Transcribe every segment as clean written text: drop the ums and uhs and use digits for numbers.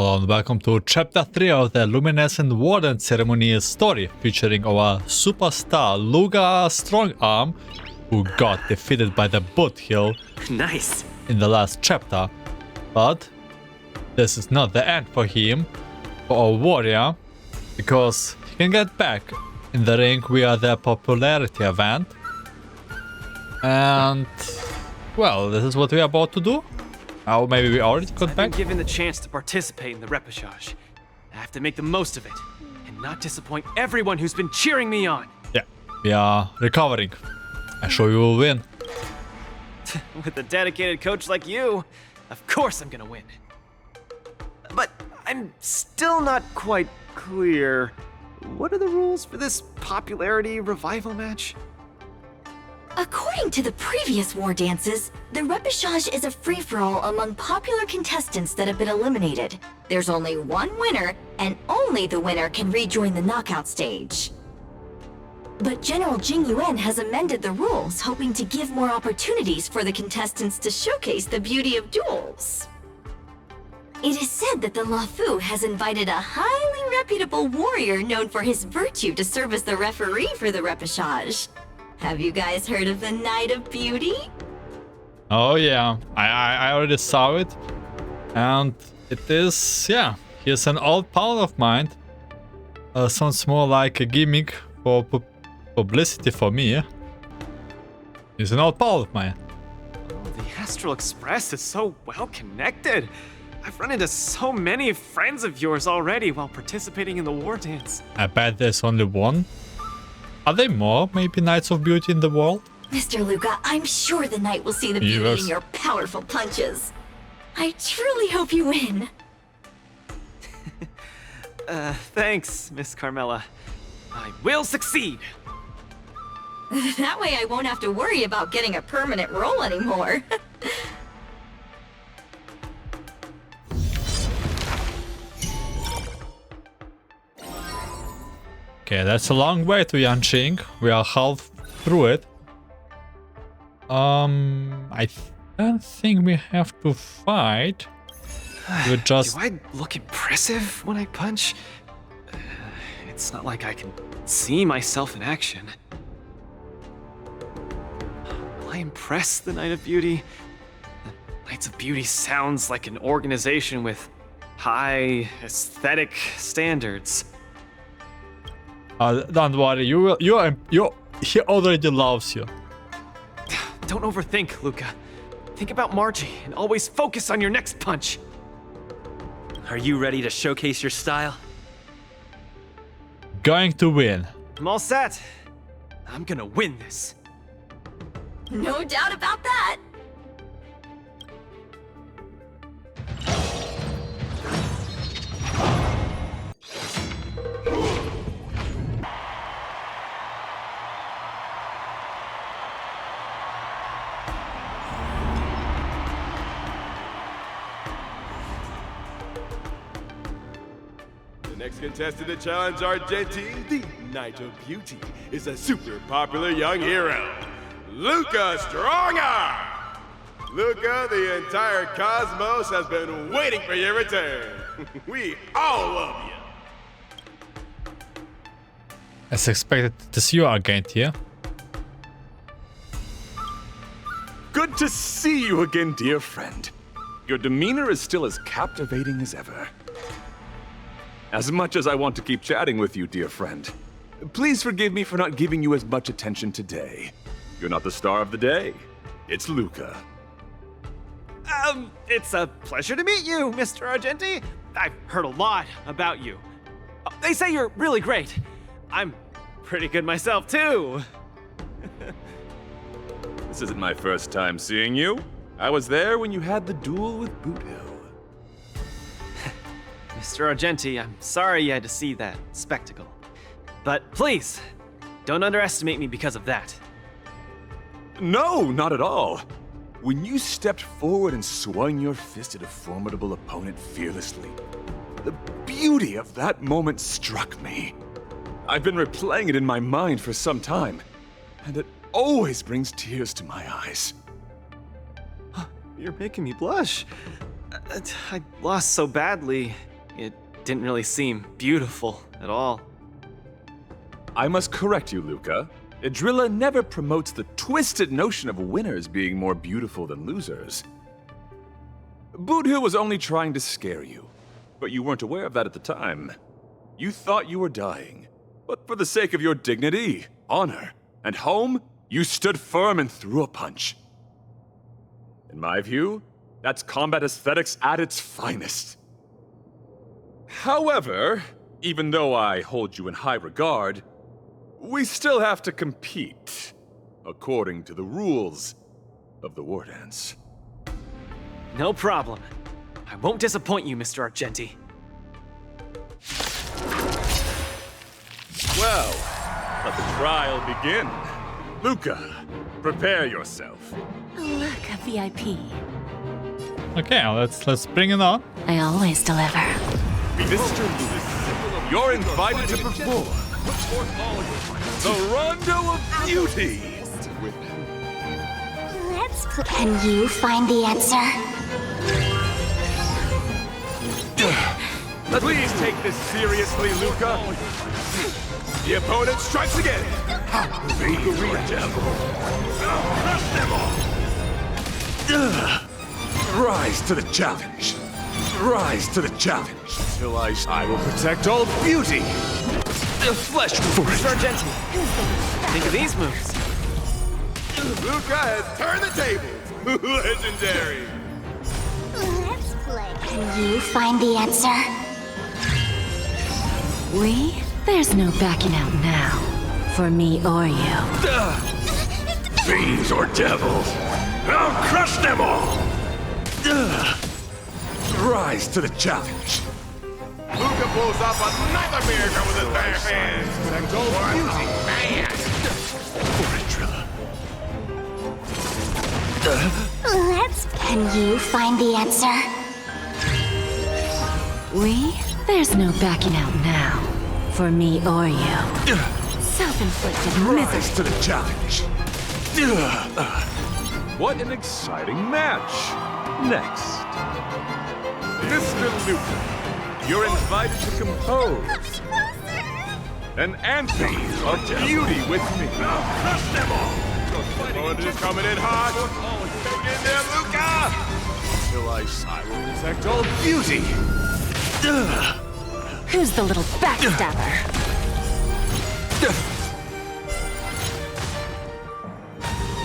Hello and welcome to Chapter 3 of the Luminescent Warden Ceremony story, featuring our superstar Luka Strongarm, who got defeated by the Boot Hill Nice. in the last chapter. But this is not the end for him, for our warrior, because he can get back in the ring via the popularity event. And, well, this is what we are about to do. Oh, maybe we already got I've back? been given the chance to participate in the Repechage. I have to make the most of it, and not disappoint everyone who's been cheering me on. Yeah, we are recovering. I'm sure you will win. With a dedicated coach like you, of course I'm gonna win. But I'm still not quite clear. What are the rules for this popularity revival match? According to the previous war dances, the Repechage is a free-for-all among popular contestants that have been eliminated. There's only one winner, and only the winner can rejoin the knockout stage. But General Jing Yuan has amended the rules, hoping to give more opportunities for the contestants to showcase the beauty of duels. It is said that the Lafu has invited a highly reputable warrior known for his virtue to serve as the referee for the Repechage. Have you guys heard of the Night of Beauty? Oh yeah, I already saw it. And it is, yeah, he's an old pal of mine. Sounds more like a gimmick for publicity for me. He's an old pal of mine. Oh, the Astral Express is so well connected. I've run into so many friends of yours already while participating in the war dance. I bet there's only one. Are there more, maybe, Knights of Beauty in the world? Mr. Luka, I'm sure the night will see the beauty Yes. in your powerful punches. I truly hope you win. Thanks, Miss Carmela. I will succeed. That way I won't have to worry about getting a permanent role anymore. Okay, that's a long way to Yanqing. We are half through it. I don't think we have to fight. We just... Do I look impressive when I punch? It's not like I can see myself in action. Will I impress the Night of Beauty? The Knights of Beauty sounds like an organization with high aesthetic standards. Don't worry, he already loves you. Don't overthink, Luka. Think about Margie and always focus on your next punch. Are you ready to showcase your style? Going to win. I'm all set. I'm gonna win this. No doubt about that. The next contestant to challenge Argentine, the Knight of Beauty, is a super popular young hero, Luka Strongarm. Luka, the entire cosmos has been waiting for your return. We all love you. As expected, it is you again here. Good to see you again, dear friend. Your demeanor is still as captivating as ever. As much as I want to keep chatting with you, dear friend, please forgive me for not giving you as much attention today. You're not the star of the day. It's Luka. It's a pleasure to meet you, Mr. Argenti. I've heard a lot about you. They say you're really great. I'm pretty good myself, too. This isn't my first time seeing you. I was there when you had the duel with Boot Hill. Mr. Argenti, I'm sorry you had to see that spectacle. But please, don't underestimate me because of that. No, not at all. When you stepped forward and swung your fist at a formidable opponent fearlessly, the beauty of that moment struck me. I've been replaying it in my mind for some time, and it always brings tears to my eyes. You're making me blush. I lost so badly. It didn't really seem beautiful at all. I must correct you, Luka. Idrilla never promotes the twisted notion of winners being more beautiful than losers. Boothill was only trying to scare you, but you weren't aware of that at the time. You thought you were dying, but for the sake of your dignity, honor, and home, you stood firm and threw a punch. In my view, that's combat aesthetics at its finest. However, even though I hold you in high regard, we still have to compete, according to the rules of the war dance. No problem. I won't disappoint you, Mr. Argenti. Well, let the trial begin. Luka, prepare yourself. Luka VIP. Okay, let's bring it on. I always deliver. Mr. Luka, you're invited to perform the Rondo of Beauty. Can you find the answer? Please take this seriously, Luka. The opponent strikes again. Rise to the challenge. Rise to the challenge. Till I will protect all beauty. The flesh for it. Mr. Argenti, think of these moves. Luka has turned the tables. Legendary. Let's play. Can you find the answer? We? There's no backing out now. For me or you. Fiends or devils, I'll crush them all. Rise to the challenge. Luka pulls off another miracle with his bare hands. Protect all beauty. Man. Can you find the answer? We? There's no backing out now. For me or you. Self-inflicted Rise misery. to the challenge. What an exciting match. Next. Mr. Luka, you're invited to compose an anthem of beauty with me. I'll crush them all. The opponent is coming in hot. Get in there, Luka. Till I will protect all beauty. Who's the little backstabber?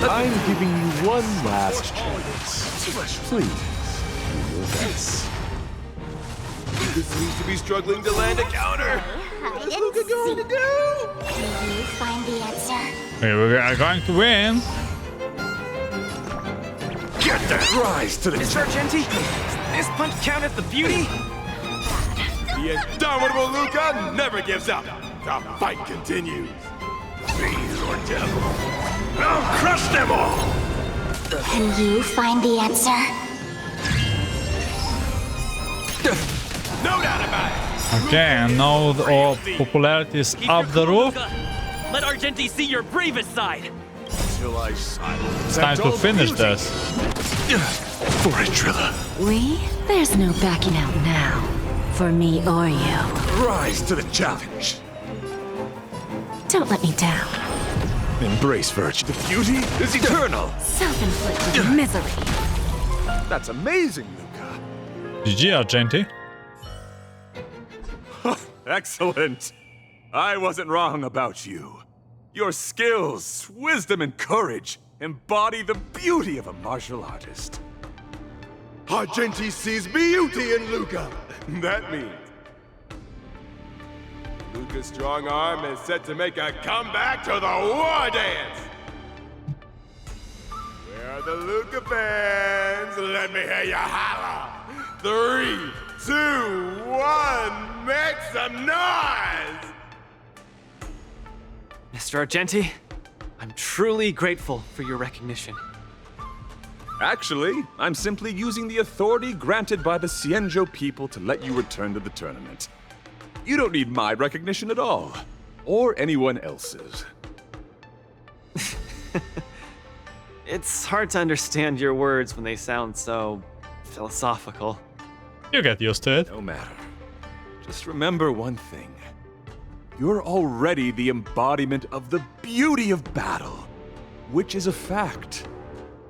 I'm giving you one last chance. Please, do your best. Luka seems to be struggling to land a counter. What's Luka going to do? Can you find the answer? We are going to win. Get that rise to the Mr. Argenti, this punch count as the beauty? The indomitable Luka never gives up. The fight continues. fiends or devil. I'll crush them all. Can you find the answer? No doubt about it. Okay, and now our popularity is up the roof. Let Argenti see your bravest side. Till I silence. It's time to finish this. For Idrilla. We? There's no backing out now. For me or you. Rise to the challenge. Don't let me down. Embrace virtue. The beauty is eternal. Self-inflicted misery. That's amazing, Luka. GG, Argenti. Excellent. I wasn't wrong about you. Your skills, wisdom, and courage embody the beauty of a martial artist. Argenti sees beauty in Luka. That means Luka's strong arm is set to make a comeback to the war dance. Where are the Luka fans? Let me hear you holler. 3, 2, 1, make some noise! Mr. Argenti, I'm truly grateful for your recognition. Actually, I'm simply using the authority granted by the Cienjo people to let you return to the tournament. You don't need my recognition at all, or anyone else's. It's hard to understand your words when they sound so philosophical. You get used to it. No matter. Just remember one thing. You're already the embodiment of the beauty of battle, which is a fact.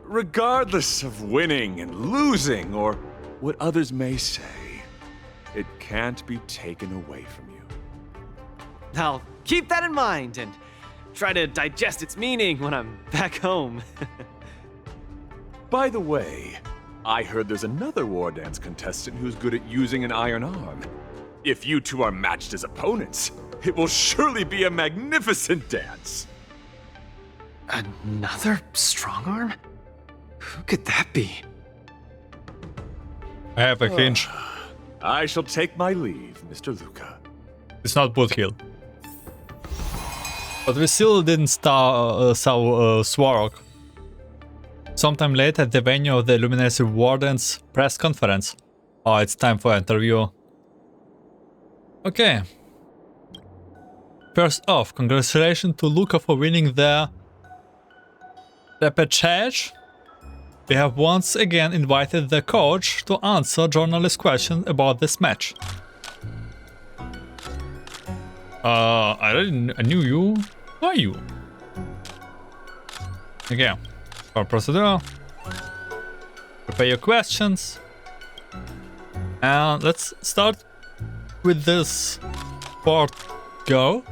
Regardless of winning and losing, or what others may say, it can't be taken away from you. I'll keep that in mind and try to digest its meaning when I'm back home. By the way, I heard there's another war dance contestant who's good at using an iron arm. If you two are matched as opponents, it will surely be a magnificent dance. Another strong arm? Who could that be? I have a hinge. I shall take my leave, Mr. Luka. It's not Boothill. But we still didn't saw Swarok. Sometime later at the venue of the Luminous Warden's press conference. Oh, it's time for interview. Okay. First off, congratulations to Luka for winning the Repechage. We have once again invited the coach to answer journalist questions about this match. I knew you. Who are you? Okay. For procedure. Prepare your questions. And let's start with this part. Go.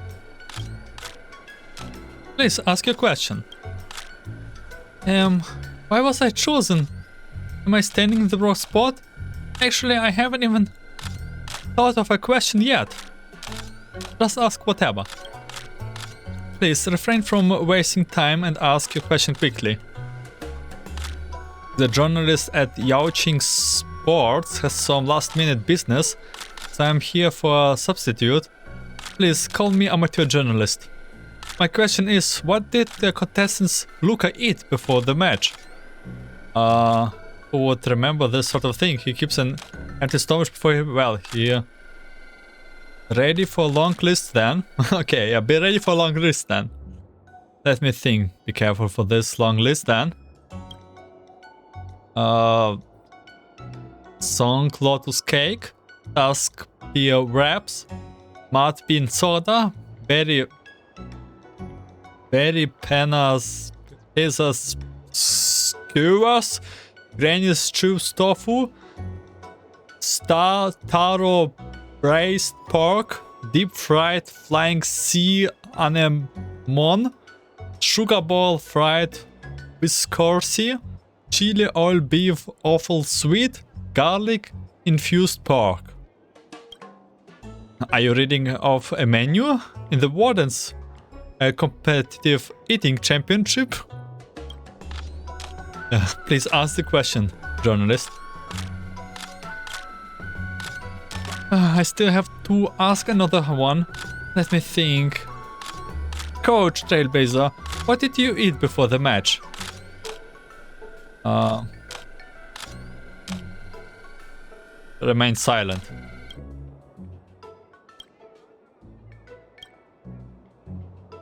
Please ask your question. Why was I chosen? Am I standing in the wrong spot? Actually, I haven't even thought of a question yet. Just ask whatever. Please refrain from wasting time and ask your question quickly. The journalist at Yaoqing Sports has some last-minute business, so I'm here for a substitute. Please call me amateur journalist. My question is, what did the contestants Luka eat before the match? Who would remember this sort of thing? He keeps an empty stomach before he... Ready for a long list then? Okay, yeah, be ready for a long list then. Let me think. Be careful for this long list then. Song Lotus Cake, Tusk Beer Wraps, Mud Bean Soda, Berry Penas Pizzas Skewers, Granny Stew's Tofu, Taro Braised Pork, Deep Fried Flying Sea Anemone, Sugar Ball Fried Viscorsi, Chili Oil Beef Awful Sweet, Garlic Infused Pork. Are you reading off a menu? In the Warden's competitive eating championship? Please ask the question, journalist. I still have to ask another one. Let me think. Coach Trailblazer, what did you eat before the match? Remain silent.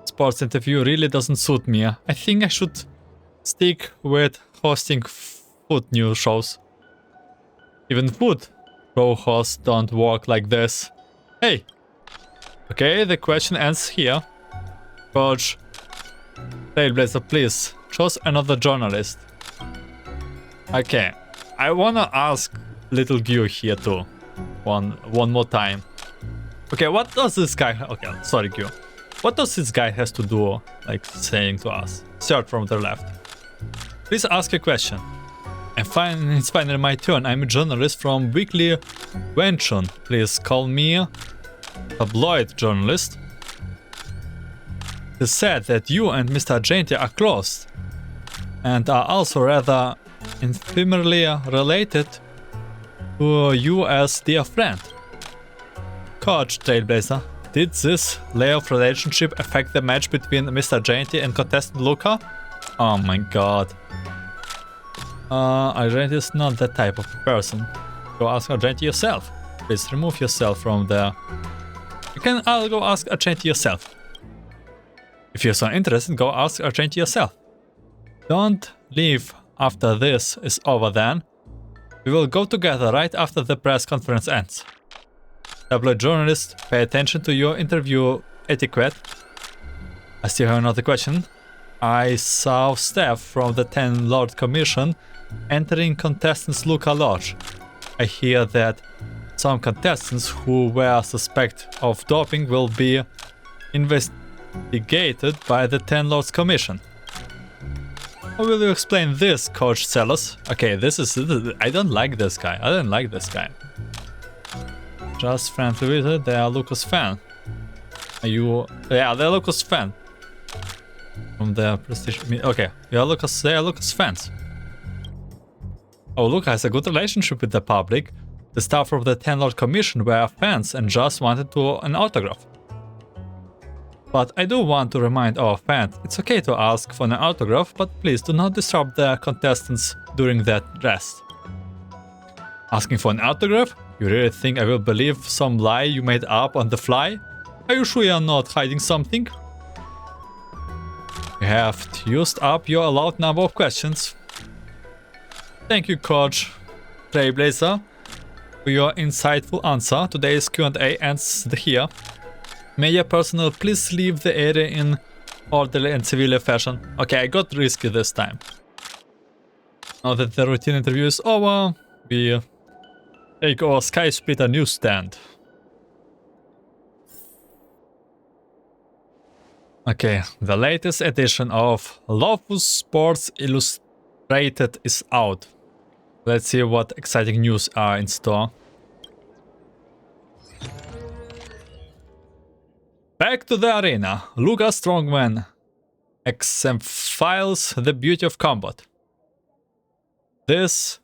Sports interview really doesn't suit me. I think I should stick with hosting food news shows. Even food show hosts don't work like this. Hey! Okay, the question ends here. Coach Trailblazer, please, choose another journalist. Okay, I wanna ask Little Gyu here too. One more time. Okay, what does this guy... Okay, sorry Gyu. What does this guy has to do, like, saying to us? Start from the left. Please ask a question. And it's finally my turn. I'm a journalist from Weekly Wenchun. Please call me tabloid journalist. It's said that you and Mr. Jainty are close and are also rather infamously related to you as dear friend. Coach Trailblazer, did this layer of relationship affect the match between Mr. Jainty and contestant Luka? Oh my god. Argenti is not that type of person. Go ask Argenti yourself. Please remove yourself from there. You can go ask Argenti yourself. If you're so interested, go ask Argenti yourself. Don't leave after this is over then. We will go together right after the press conference ends. Tabloid journalist, pay attention to your interview etiquette. I still have another question. I saw staff from the 10 Lord Commission entering contestants' Luka Lodge. I hear that some contestants who were suspected of doping will be investigated by the 10 Lords Commission. How will you explain this, Coach Celos? Okay, this is... I don't like this guy. I don't like this guy. Just friendly with it, they are Luka's fan. Are you... Yeah, they're Luka's fan. From the prestige... Okay, they are Luka's fans. Oh, Luka has a good relationship with the public. The staff from the 10 Lord Commission were fans and just wanted an autograph. But I do want to remind our fans, it's okay to ask for an autograph, but please do not disrupt the contestants during that rest. Asking for an autograph? You really think I will believe some lie you made up on the fly? Are you sure you are not hiding something? You have used up your allowed number of questions. Thank you, Coach Trailblazer, for your insightful answer. Today's Q&A ends here. May your personnel please leave the area in orderly and civilian fashion. Okay, I got risky this time. Now that the routine interview is over, we take our Sky Splitter newsstand. Okay, the latest edition of Lofus Sports Illustrated is out. Let's see what exciting news are in store. Back to the arena. Luka Strongman exemplifies the beauty of combat. This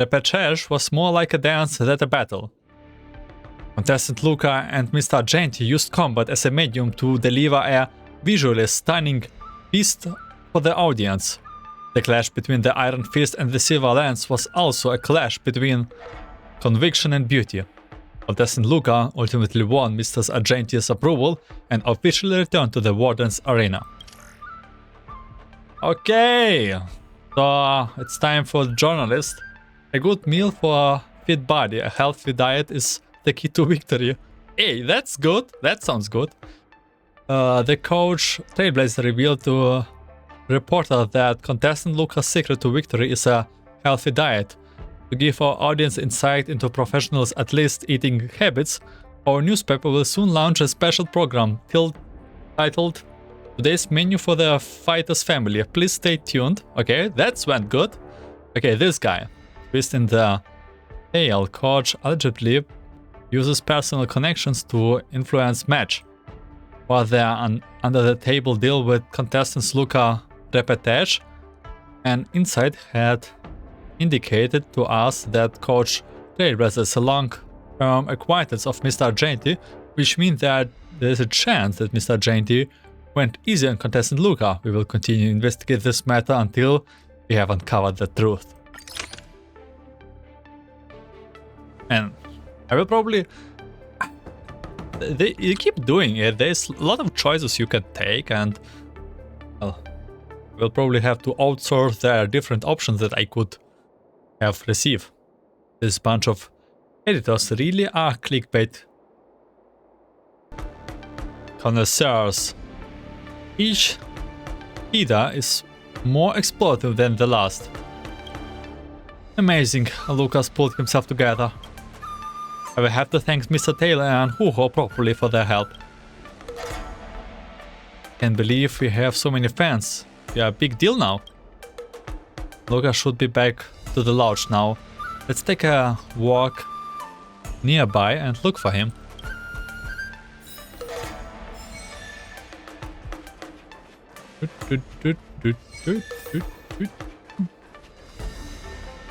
repechage was more like a dance than a battle. Contestant Luka and Mr. Genti used combat as a medium to deliver a visually stunning feast for the audience. The clash between the Iron Fist and the Silver Lance was also a clash between conviction and beauty. Contestant Luka ultimately won Mr. Argenti's approval and officially returned to the Warden's arena. Okay, so it's time for the journalist. A good meal for a fit body, a healthy diet is the key to victory. Hey, that's good, that sounds good. The coach Trailblazer revealed to reporter that contestant Luka's secret to victory is a healthy diet. To give our audience insight into professionals' at least eating habits, our newspaper will soon launch a special program titled Today's Menu for the Fighter's Family. Please stay tuned. Okay, that's went good. Okay, this guy. Twist in the tale, coach allegedly uses personal connections to influence match. While they are under the table deal with contestants Luka Repechage, an insight had indicated to us that Coach Trailblazer is a long-term acquaintance of Mr. Argenti, which means that there is a chance that Mr. Argenti went easy on contestant Luka. We will continue to investigate this matter until we have uncovered the truth. And I will probably... You keep doing it, there's a lot of choices you can take, and well, we'll probably have to outsource the different options that I could have received. This bunch of editors really are clickbait connoisseurs. Each Ida is more exploitive than the last. Amazing, Lucas pulled himself together. I will have to thank Mr. Taylor and Hugo properly for their help. Can't believe we have so many fans. We are a big deal now. Luka should be back to the lodge now. Let's take a walk nearby and look for him.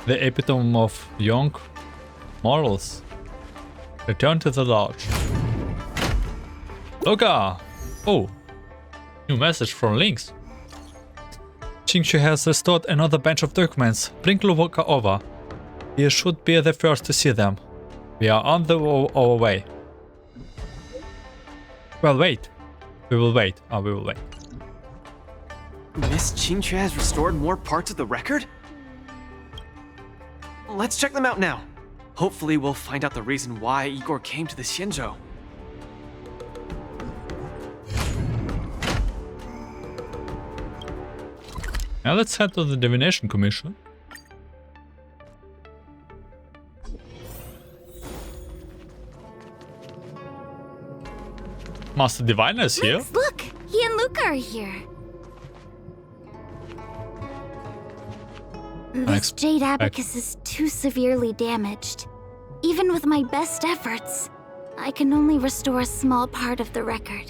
The epitome of young morals. Return to the lodge. Luka! Oh, new message from Lynx. Chinchu has restored another bunch of documents. Bring Luka over. He should be the first to see them. We are on our way. Well, wait. We will wait. Oh, we will wait. Miss Chinchu has restored more parts of the record? Let's check them out now. Hopefully we'll find out the reason why Igor came to the Xianzhou. Now let's head to the Divination Commission. Master Diviner is here. Look! He and Luka are here. This jade abacus is too severely damaged. Even with my best efforts, I can only restore a small part of the record.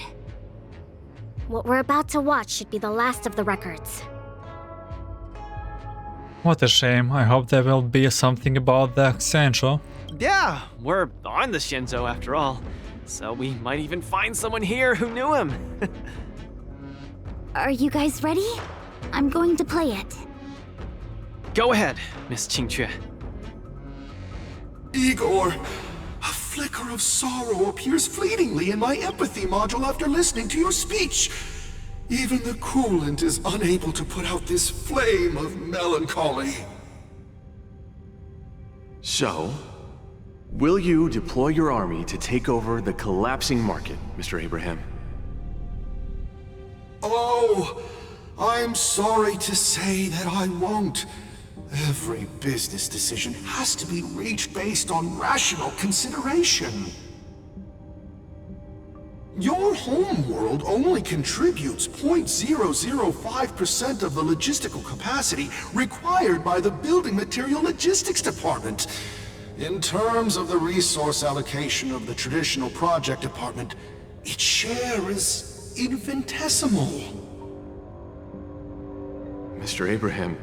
What we're about to watch should be the last of the records. What a shame. I hope there will be something about the Xianzhou. Yeah, we're on the Xianzhou after all. So we might even find someone here who knew him. Are you guys ready? I'm going to play it. Go ahead, Miss Qingque. Igor, a flicker of sorrow appears fleetingly in my empathy module after listening to your speech. Even the coolant is unable to put out this flame of melancholy. So, will you deploy your army to take over the collapsing market, Mr. Abraham? Oh, I'm sorry to say that I won't. Every business decision has to be reached based on rational consideration. Your homeworld only contributes 0.005% of the logistical capacity required by the Building Material Logistics Department. In terms of the resource allocation of the traditional project department, its share is infinitesimal. Mr. Abraham,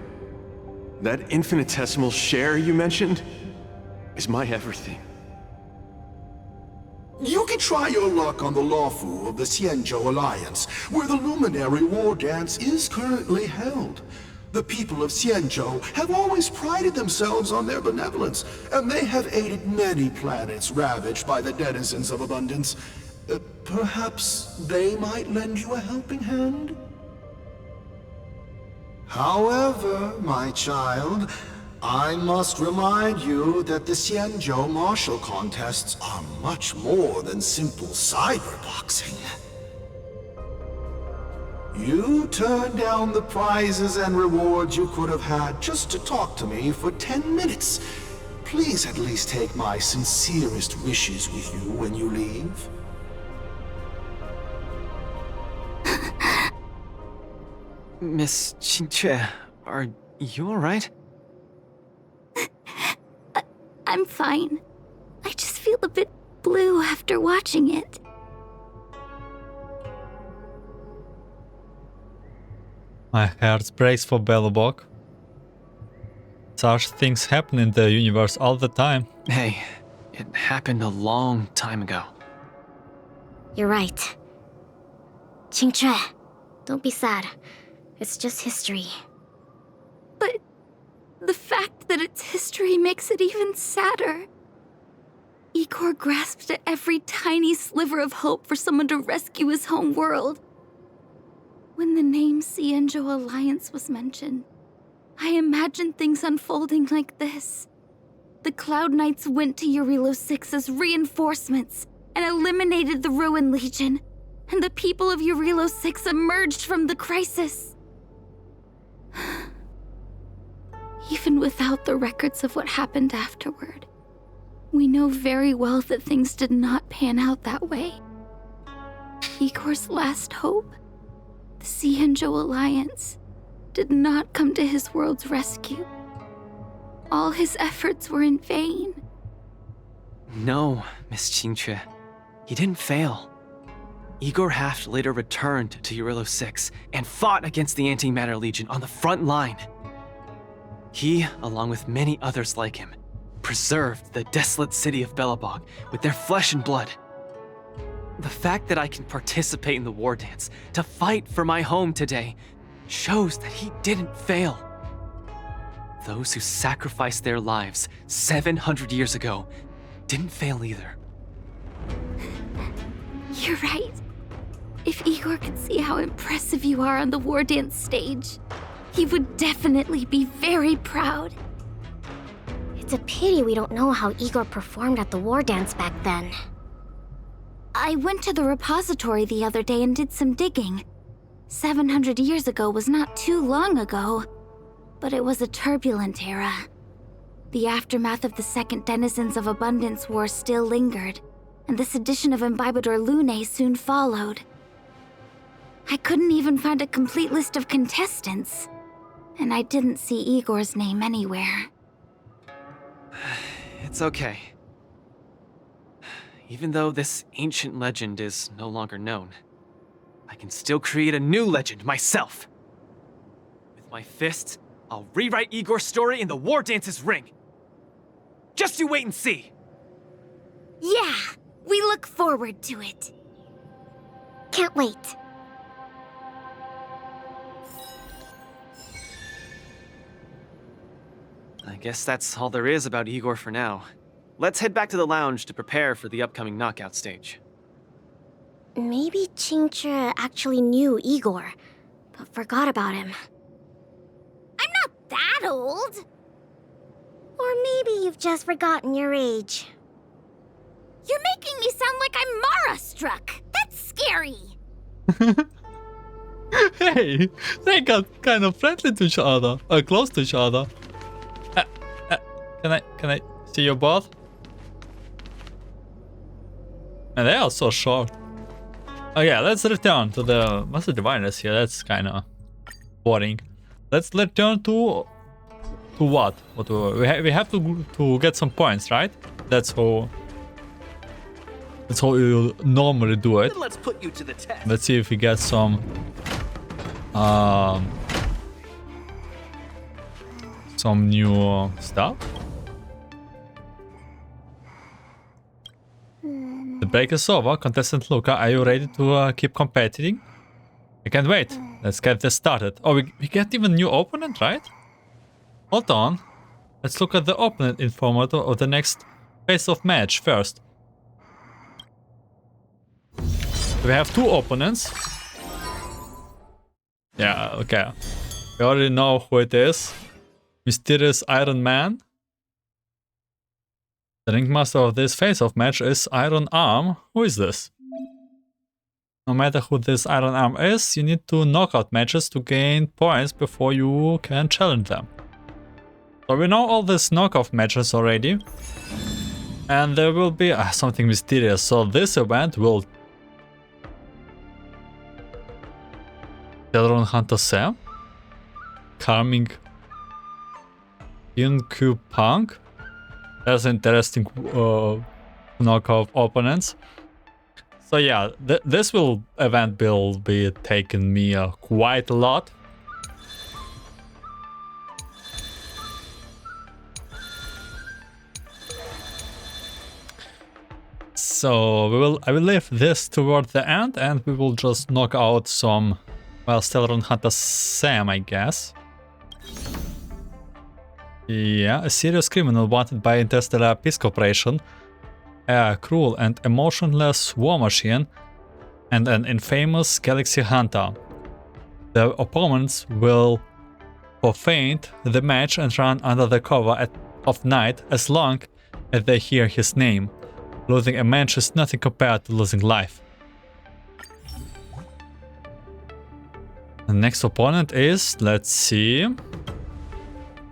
that infinitesimal share you mentioned is my everything. You can try your luck on the Lawfu of the Xianzhou Alliance, where the Luminary War Dance is currently held. The people of Xianzhou have always prided themselves on their benevolence, and they have aided many planets ravaged by the denizens of abundance. Perhaps they might lend you a helping hand? However, my child, I must remind you that the Xianzhou martial contests are much more than simple cyberboxing. You turned down the prizes and rewards you could have had just to talk to me for 10 minutes. Please at least take my sincerest wishes with you when you leave. Miss Qingque, are you alright? I'm fine. I just feel a bit blue after watching it. My heart breaks for Belobog. Such things happen in the universe all the time. Hey, it happened a long time ago. You're right. Qingque, don't be sad. It's just history. But the fact that it's history makes it even sadder. Igor grasped at every tiny sliver of hope for someone to rescue his home world. When the name Xianzhou Alliance was mentioned, I imagined things unfolding like this. The Cloud Knights went to Eurilo 6 as reinforcements and eliminated the Ruin Legion, and the people of Eurilo 6 emerged from the crisis. Even without the records of what happened afterward, we know very well that things did not pan out that way. Igor's last hope, the Xianzhou Alliance, did not come to his world's rescue. All his efforts were in vain. No, Miss Qingque. He didn't fail. Igor Haft later returned to Eurilo 6 and fought against the Antimatter Legion on the front line. He, along with many others like him, preserved the desolate city of Belobog with their flesh and blood. The fact that I can participate in the war dance to fight for my home today shows that he didn't fail. Those who sacrificed their lives 700 years ago didn't fail either. You're right. If Igor could see how impressive you are on the war dance stage, he would definitely be very proud. It's It's a pity we don't know how Igor performed at the war dance back then. I went to the repository the other day and did some digging. 700 years ago was not too long ago, but it was a turbulent era. The aftermath of the Second Denizens of Abundance War still lingered, and the sedition of Imbibador Lunae soon followed. I couldn't even find a complete list of contestants, and I didn't see Igor's name anywhere. It's okay. Even though this ancient legend is no longer known, I can still create a new legend myself. With my fist, I'll rewrite Igor's story in the War Dance's ring. Just you wait and see. Yeah, we look forward to it. Can't wait. I guess that's all there is about Igor for now. Let's head back to the lounge to prepare for the upcoming knockout stage. Maybe Qingzhi actually knew Igor, but forgot about him. I'm not that old. Or maybe you've just forgotten your age. You're making me sound like I'm Mara-struck. That's scary. Hey, they got kind of friendly to each other, close to each other. Can I see your butt? And they are so short. Oh yeah, let's return to the Master Diviners here. That's kind of boring. Let's return to what? We have to get some points, right? That's how you normally do it. Let's put you to the test. Let's see if we get some new stuff. The break is over. Contestant Luka, are you ready to keep competing? I can't wait. Let's get this started. Oh, we get even new opponent, right? Hold on. Let's look at the opponent info of the next face-off match first. We have two opponents. Yeah, okay. We already know who it is. Mysterious Iron Man. The ringmaster of this face-off match is Iron Arm. Who is this? No matter who this Iron Arm is, you need to knock out matches to gain points before you can challenge them. So we know all these knockoff matches already. And there will be something mysterious. So this event will... Stellaron Hunter Sam? Karmic Hinkypunk? That's interesting knockoff opponents. So yeah, this event will be taking me quite a lot. So I will leave this toward the end, and we will just knock out some, well, Stellaron Hunter Sam, I guess. Yeah, a serious criminal wanted by Interstellar Peace Corporation, a cruel and emotionless war machine, and an infamous galaxy hunter. The opponents will forfeit the match and run under the cover of night as long as they hear his name. Losing a match is nothing compared to losing life. The next opponent is, let's see...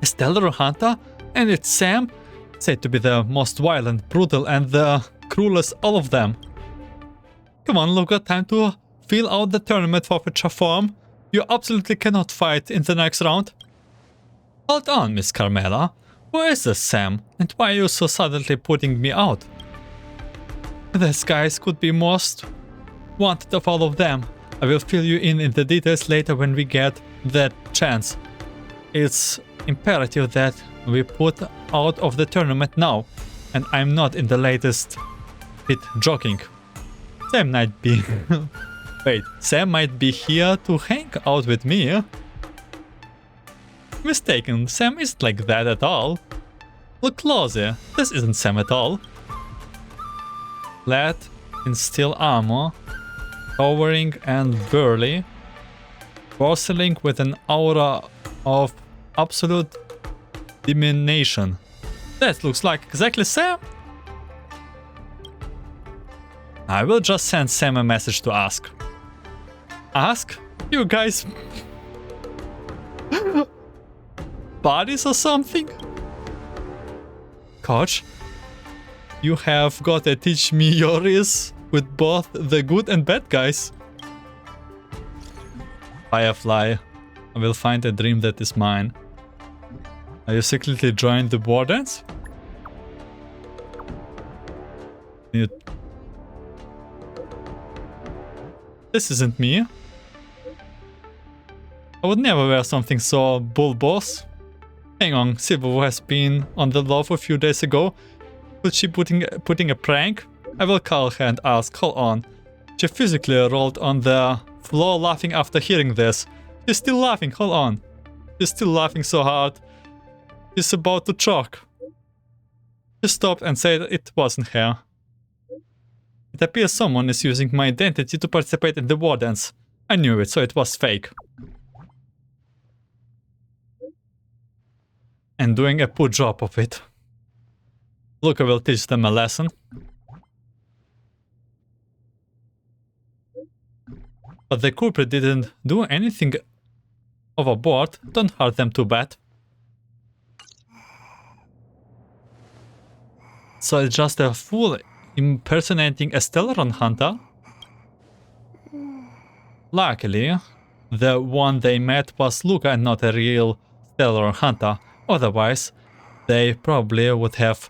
a Stellaron Hunter, and it's Sam, said to be the most violent, brutal, and the cruelest all of them. Come on, Luka, time to fill out the tournament forfeiture form. You absolutely cannot fight in the next round. Hold on, Miss Carmela. Who is this Sam, and why are you so suddenly putting me out? These guys could be most wanted of all of them. I will fill you in the details later when we get that chance. It's imperative that we put out of the tournament now, and I'm not in the latest bit joking. Sam might be... Wait, Sam might be here to hang out with me? Mistaken, Sam isn't like that at all. Look closer, this isn't Sam at all. Clad in steel armor, towering and burly, bristling with an aura of absolute domination. That looks like exactly Sam. I will just send Sam a message to ask. Ask? You guys... buddies or something? Coach, you have got to teach me your risk with both the good and bad guys. Firefly, I will find a dream that is mine. Are you secretly joined the Wardens? This isn't me. I would never wear something so bulbous. Hang on, Silver has been on the low a few days ago. Was she putting a prank? I will call her and ask. Hold on. She physically rolled on the floor laughing after hearing this. She's still laughing, hold on. She's still laughing so hard. She's about to choke. She stopped and said it wasn't her. It appears someone is using my identity to participate in the Wardens. I knew it, so it was fake. And doing a poor job of it. Luka will teach them a lesson. But the culprit didn't do anything overboard. Don't hurt them too bad. So it's just a fool impersonating a Stellaron hunter? Luckily, the one they met was Luka and not a real Stellaron hunter. Otherwise, they probably would have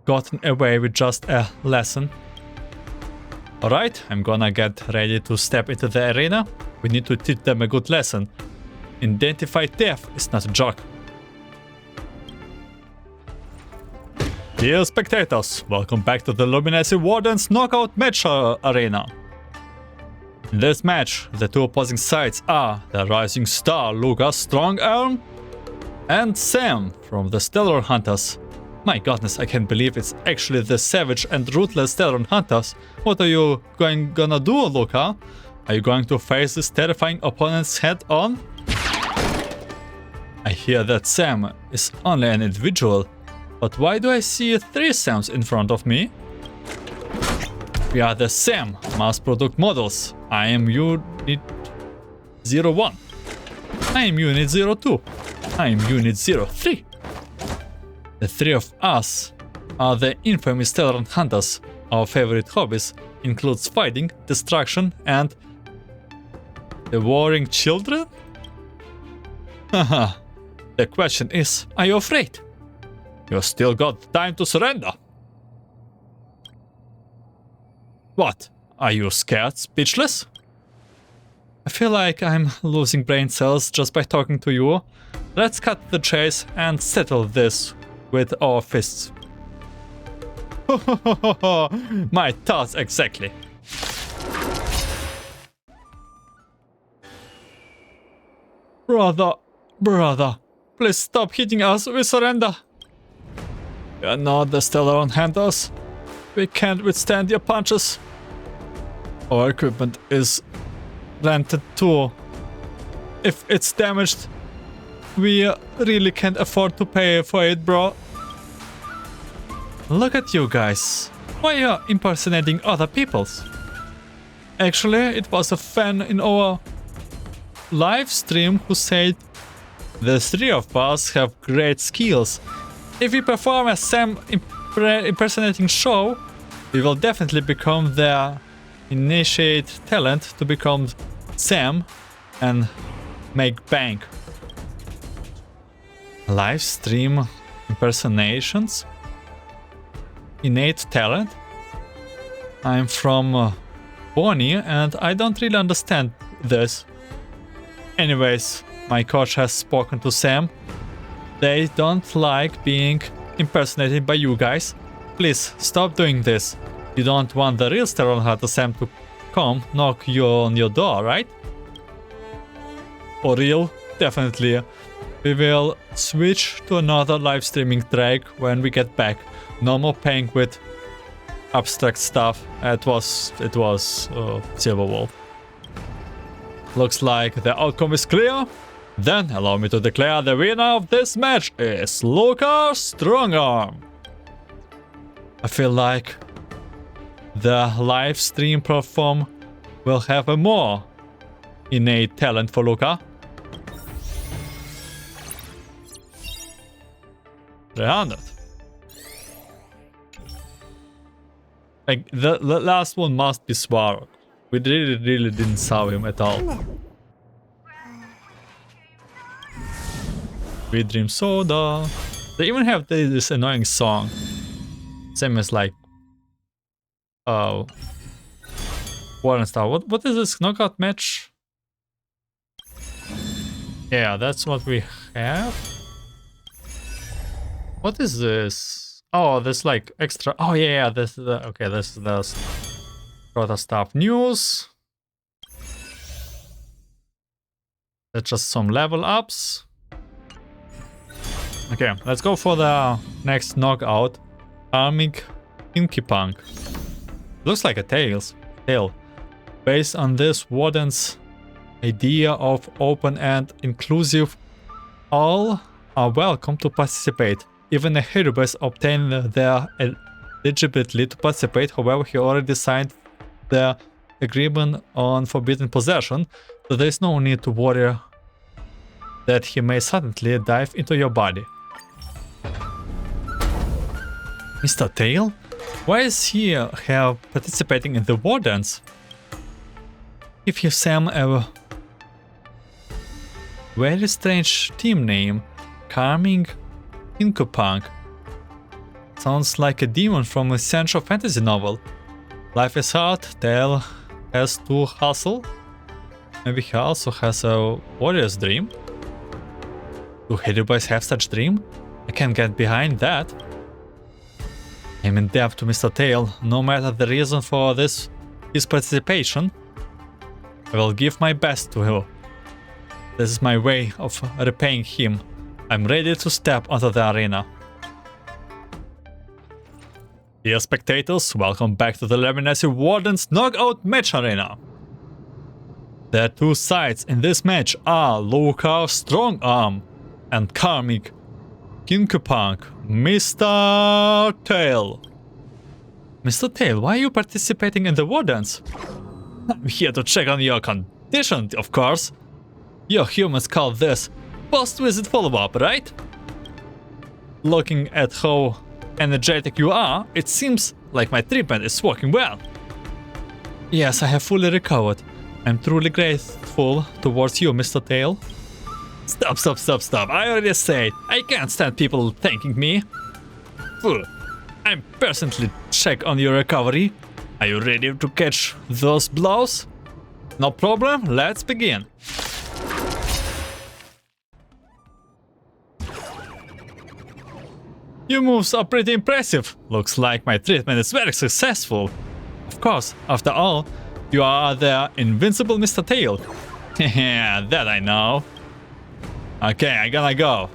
gotten away with just a lesson. Alright, I'm gonna get ready to step into the arena. We need to teach them a good lesson. Identify theft is not a joke. Dear spectators, welcome back to the Luminescent Wardens Knockout Match Arena. In this match, the two opposing sides are the rising star Luka Strongarm and Sam from the Stellaron Hunters. My goodness, I can't believe it's actually the savage and ruthless Stellaron Hunters. What are you gonna do, Luka? Are you going to face this terrifying opponents head on? I hear that Sam is only an individual, but why do I see 3 Sams in front of me? We are the Sam mass product models. I am Unit 01. I am Unit 02. I am Unit 03. The 3 of us are the infamous Stellaron Hunters. Our favorite hobbies includes fighting, destruction, and devouring children? Haha. The question is, are you afraid? You still got time to surrender. What? Are you scared, speechless? I feel like I'm losing brain cells just by talking to you. Let's cut the chase and settle this with our fists. My thoughts exactly. Brother, please stop hitting us, we surrender. We are not the Stellaron Hunters. We can't withstand your punches. Our equipment is rented too. If it's damaged, we really can't afford to pay for it, bro. Look at you guys. Why are you impersonating other people's? Actually, it was a fan in our live stream who said the 3 of us have great skills. If we perform a Sam impersonating show, we will definitely become their initiate talent to become Sam and make bank. Live stream impersonations? Innate talent? I'm from Bonnie and I don't really understand this. Anyways, my coach has spoken to Sam. They don't like being impersonated by you guys. Please stop doing this. You don't want the real Stellaron Hunter Sam to come knock you on your door, right? For real? Definitely. We will switch to another live streaming track when we get back. No more playing with abstract stuff. It was Silver Wolf. Looks like the outcome is clear. Then allow me to declare the winner of this match is Luka Strongarm. I feel like the live stream platform will have a more innate talent for Luka. 300. Like, the last one must be Swarok. We really didn't saw him at all. We Dream Soda. They even have this annoying song. Same as like... Oh... Warren Star. What is this knockout match? Yeah, that's what we have. What is this? Oh, this like extra. Oh yeah, this is the okay. This is the Rota stuff news. That's just some level ups. Okay, let's go for the next knockout. Karmic Hinkypunk. Looks like a tail. Based on this warden's idea of open and inclusive, all are welcome to participate. Even a Herubes obtained their eligibility to participate. However, he already signed the agreement on forbidden possession, so there is no need to worry that he may suddenly dive into your body. Mr. Tail? Why is he here participating in the Wardens? Give you Sam a very strange team name, Karmic Hinkypunk. Sounds like a demon from a essential fantasy novel. Life is hard, Tail has to hustle. Maybe he also has a warrior's dream. Do Herubes have such dream? I can't get behind that. I'm in debt to Mr. Tail, no matter the reason for his participation. I will give my best to him. This is my way of repaying him. I'm ready to step onto the arena. Dear spectators, welcome back to the Lebanese Wardens Knockout Match Arena. The two sides in this match are Luka Strongarm and Karmic Hinkypunk. Mr. Tail. Mr. Tail, why are you participating in the Wardens? I'm here to check on your condition, of course. Your humans call this post-visit follow-up, right? Looking at how energetic you are, it seems like my treatment is working well. Yes, I have fully recovered. I'm truly grateful towards you, Mr. Tail. Stop. I already said, I can't stand people thanking me. I'm personally check on your recovery. Are you ready to catch those blows? No problem, let's begin. Your moves are pretty impressive. Looks like my treatment is very successful. Of course, after all, you are the invincible Mr. Tail. Yeah, that I know. Okay, I gotta go.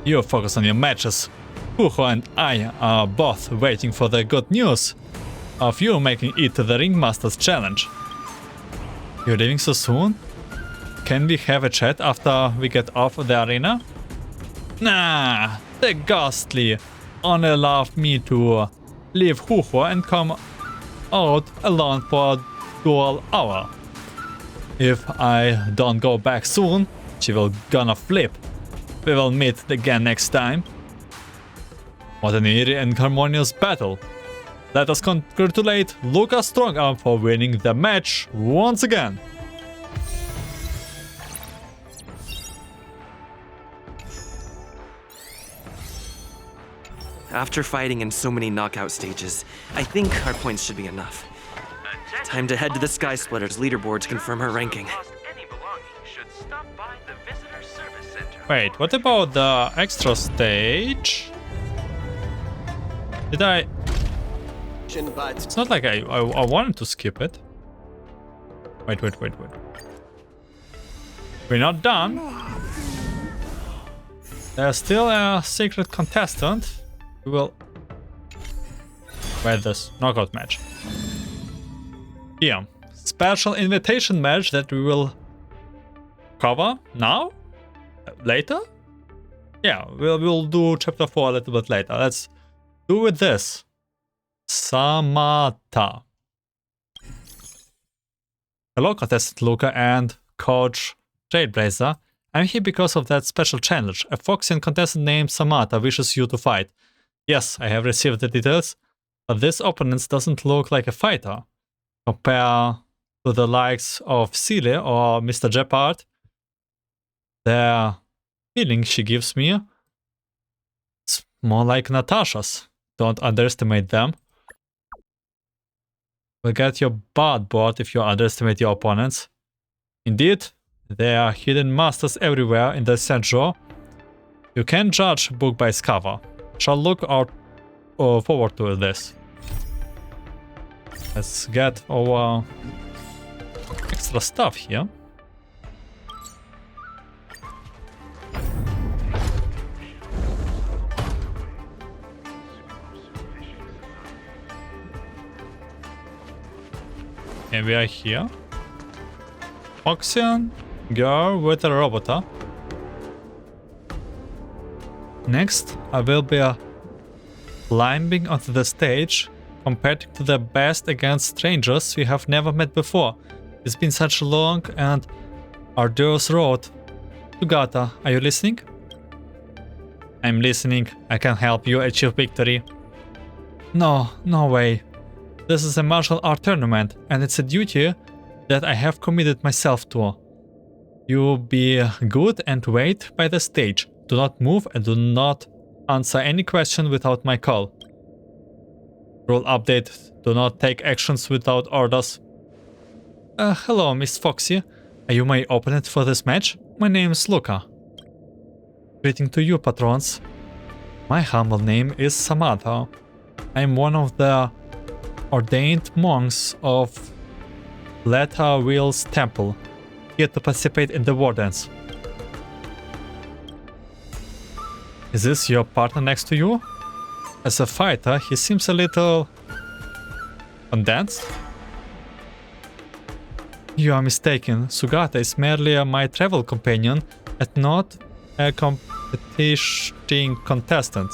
You focus on your matches. Huho and I are both waiting for the good news of you making it to the Ringmaster's Challenge. You're leaving so soon? Can we have a chat after we get off the arena? Nah, the ghostly only allowed me to leave Huho and come out alone for a dual hour. If I don't go back soon, she will gonna flip. We will meet again next time. What an eerie and harmonious battle. Let us congratulate Luka Strongarm for winning the match once again. After fighting in so many knockout stages, I think our points should be enough. Time to head to the Sky Splitter's leaderboard to confirm her ranking. Wait, what about the extra stage? Did I... It's not like I wanted to skip it. Wait. We're not done. There's still a secret contestant. We will... Wait, this knockout match. Yeah, special invitation match that we will cover now. later? Yeah, we'll do chapter 4 a little bit later. Let's do with this. Samata. Hello, contestant Luka and coach Trailblazer. I'm here because of that special challenge. A Foxian contestant named Samata wishes you to fight. Yes, I have received the details, but this opponent doesn't look like a fighter. Compare to the likes of Celia or Mr. Jeopard. The feeling she gives me, it's more like Natasha's. Don't underestimate them. Will get your butt bored if you underestimate your opponents. Indeed, there are hidden masters everywhere in the Senjo. You can't judge a book by its cover. Shall look out forward to this. Let's get our extra stuff here. And we are here. Foxian girl with a robot. Next, I will be climbing onto the stage, competing to the best against strangers we have never met before. It's been such a long and arduous road. Sugata, are you listening? I'm listening. I can help you achieve victory. No way. This is a martial art tournament, and it's a duty that I have committed myself to. You be good and wait by the stage. Do not move and do not answer any question without my call. Rule update: do not take actions without orders. Hello, Miss Foxy. Are you my opponent for this match? My name is Luka. Greeting to you, patrons. My humble name is Samata. I am one of the ordained monks of Claretwheel's temple, here to participate in the war dance. Is this your partner next to you? As a fighter, he seems a little condensed. You are mistaken. Sugata is merely my travel companion and not a competing contestant.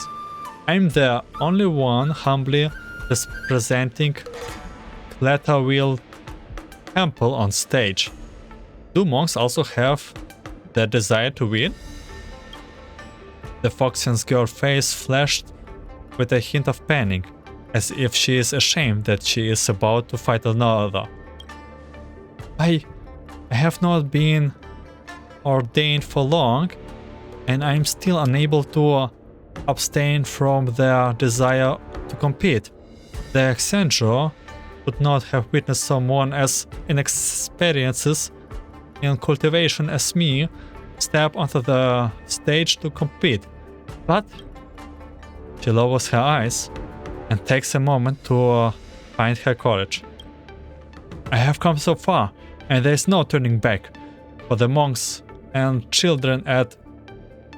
I'm the only one humbly representing Claretwheel Temple on stage. Do monks also have the desire to win? The Foxian's girl face flashed with a hint of panic, as if she is ashamed that she is about to fight another. I have not been ordained for long, and I'm still unable to abstain from their desire to compete. The Accenture would not have witnessed someone as inexperienced in cultivation as me step onto the stage to compete. But she lowers her eyes and takes a moment to find her courage. I have come so far, and there is no turning back. For the monks and children at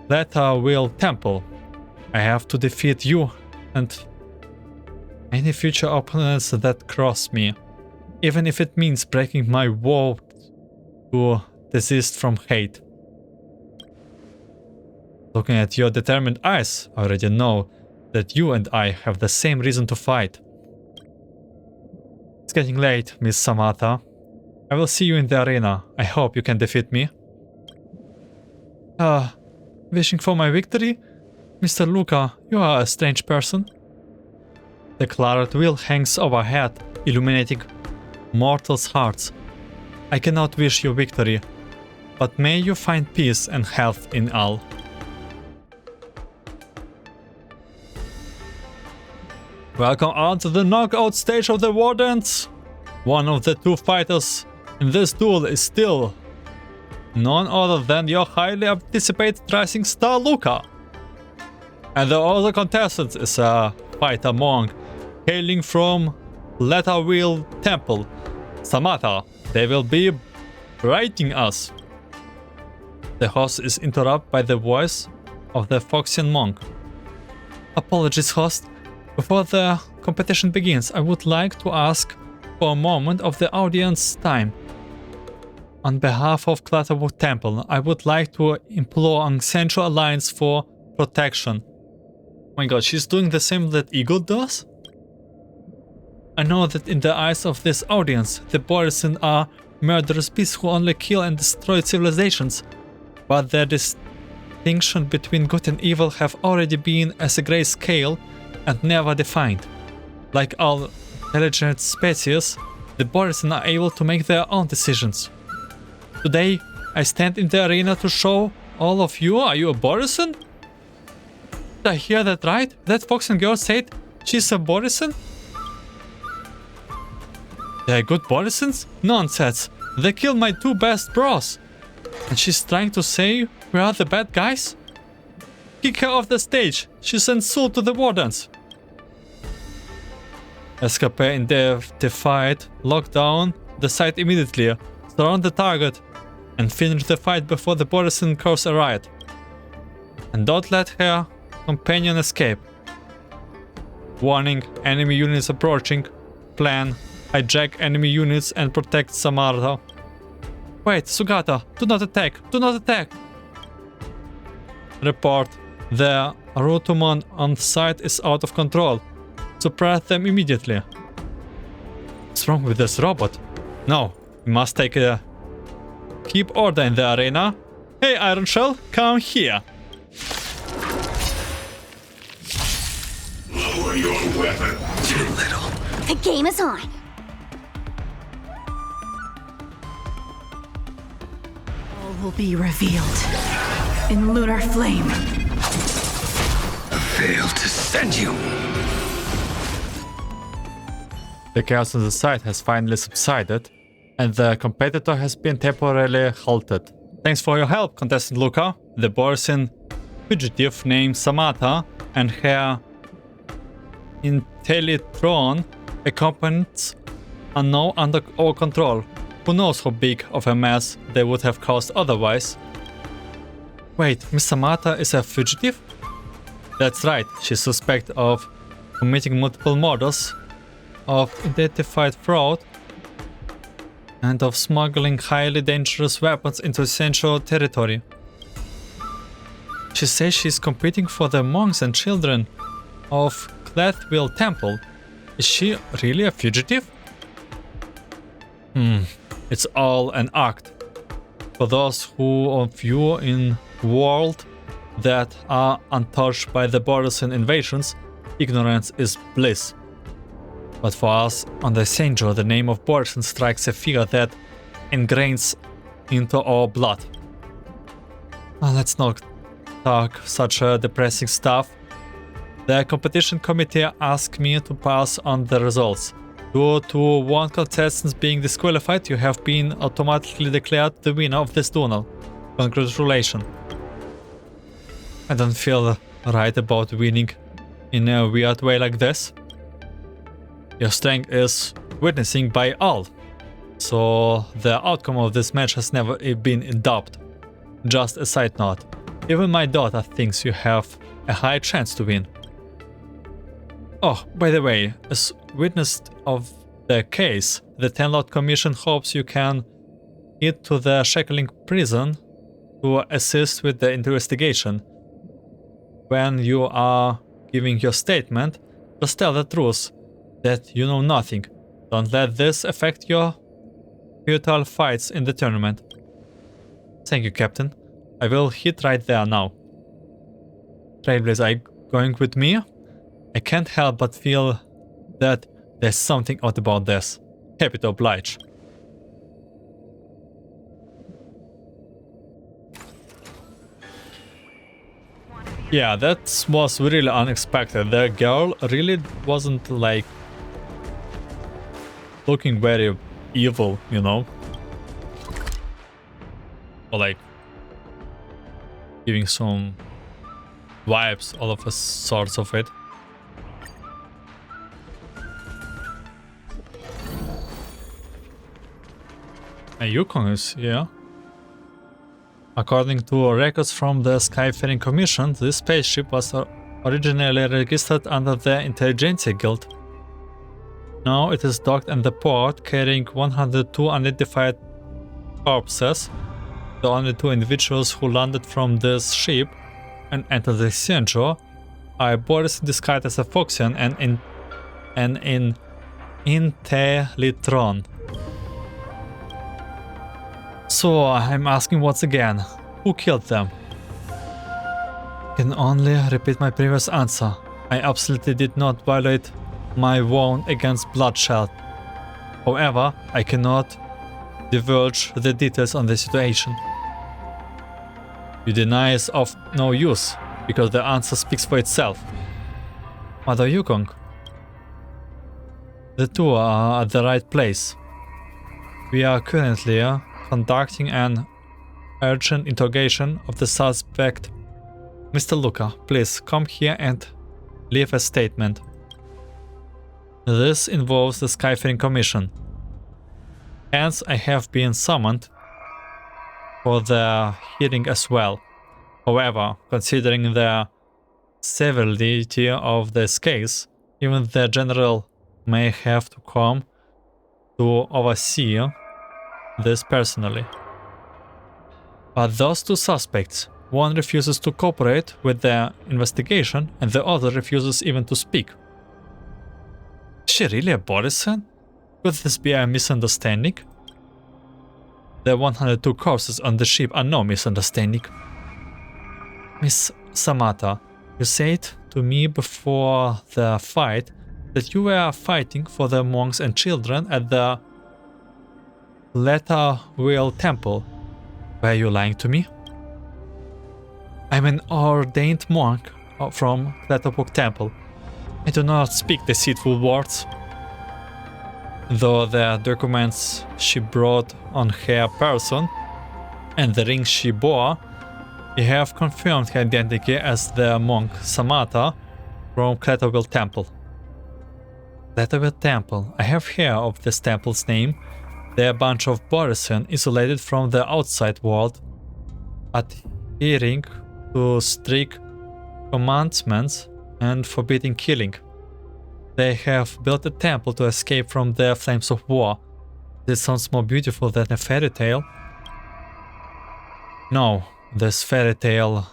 Claretwheel Temple, I have to defeat you and any future opponents that cross me, even if it means breaking my vow to desist from hate. Looking at your determined eyes, I already know that you and I have the same reason to fight. It's getting late, Miss Samata. I will see you in the arena. I hope you can defeat me. Wishing for my victory? Mr. Luka, you are a strange person. The Claretwheel hangs overhead, illuminating mortals' hearts. I cannot wish you victory, but may you find peace and health in all. Welcome on to the knockout stage of the War Dance. One of the two fighters in this duel is still none other than your highly anticipated rising star Luka. And the other contestant is a fighter monk hailing from Claretwheel Temple, Samata. They will be writing us. The host is interrupted by the voice of the Foxian monk. Apologies, host. Before the competition begins, I would like to ask for a moment of the audience time. On behalf of Claretwheel Temple, I would like to implore on Central Alliance for protection. Oh my god, she's doing the same that Igor does? I know that in the eyes of this audience, the Borison are murderous beasts who only kill and destroy civilizations, but their distinction between good and evil have already been as a gray scale and never defined. Like all intelligent species, the Borison are able to make their own decisions. Today, I stand in the arena to show all of you, are you a Borison? Did I hear that right? That fox and girl said she's a Borison? They're good Borisons? Nonsense! They killed my two best bros! And she's trying to say we are the bad guys? Kick her off the stage! She's an insult to the wardens! Escape in the fight, lock down the site immediately, surround the target, and finish the fight before the Borison cause a riot. And don't let her companion escape. Warning, enemy units approaching. Plan, hijack enemy units and protect Samara. Wait, Sugata, do not attack, do not attack! Report, the Rotomon on site is out of control. Suppress them immediately. What's wrong with this robot? No, we must keep order in the arena. Hey Iron Shell, come here. Lower your weapon. Too little. The game is on. All will be revealed in lunar flame. I failed to send you. The chaos on the site has finally subsided, and the competitor has been temporarily halted. Thanks for your help, contestant Luka. The Borison fugitive named Samantha and her Intellitron accompaniments are now under our control. Who knows how big of a mess they would have caused otherwise? Wait, Miss Samantha is a fugitive? That's right, she's suspected of committing multiple murders, of identified fraud, and of smuggling highly dangerous weapons into essential territory. She says she's competing for the monks and children of Claretwheel Temple. Is she really a fugitive? It's all an act. For those of you in world that are untouched by the Borison invasions, ignorance is bliss. But for us on the Senjo, the name of Borison strikes a fear that ingrains into our blood. Let's not talk such depressing stuff. The competition committee asked me to pass on the results. Due to one contestant being disqualified, you have been automatically declared the winner of this duel. Congratulations. I don't feel right about winning in a weird way like this. Your strength is witnessing by all, so the outcome of this match has never been in doubt. Just a side note, even my daughter thinks you have a high chance to win. Oh, by the way, as witness of the case, the Tenlot Commission hopes you can head to the Shackling prison to assist with the investigation. When you are giving your statement, just tell the truth, that you know nothing. Don't let this affect your futile fights in the tournament. Thank you, Captain. I will hit right there now. Trailblazer, are you going with me? I can't help but feel that there's something odd about this. Happy to oblige. Yeah, that was really unexpected. The girl really wasn't like looking very evil, you know? Or like giving some vibes, all of us sorts of it. And Yukon is, yeah. According to records from the Skyfaring Commission, this spaceship was originally registered under the Intelligentsia Guild. Now it is docked in the port, carrying 102 unidentified corpses, the only two individuals who landed from this ship and entered the Xianzhou are Boris disguised as a Foxian and in Stellaron. So I'm asking once again, who killed them? I can only repeat my previous answer. I absolutely did not violate my vow against bloodshed. However, I cannot divulge the details on the situation. You deny is of no use, because the answer speaks for itself. Mother Yukong. The two are at the right place. We are currently conducting an urgent interrogation of the suspect. Mr. Luka, please come here and leave a statement. This involves the Skyfaring Commission. Hence, I have been summoned for the hearing as well. However, considering the severity of this case, even the general may have to come to oversee this personally. But those two suspects, one refuses to cooperate with the investigation and the other refuses even to speak. Is she really a Borison? Could this be a misunderstanding? The 102 corpses on the ship are no misunderstanding. Miss Samata, you said to me before the fight that you were fighting for the monks and children at the Claretwheel temple. Were you lying to me? I'm an ordained monk from Hinkypunk temple. I do not speak deceitful words. Though the documents she brought on her person and the ring she bore, you have confirmed her identity as the monk Samata from Claretwheel temple. Claretwheel temple. I have heard of this temple's name. They are a bunch of Borison isolated from the outside world, adhering to strict commandments and forbidding killing. They have built a temple to escape from the flames of war. This sounds more beautiful than a fairy tale. No, this fairy tale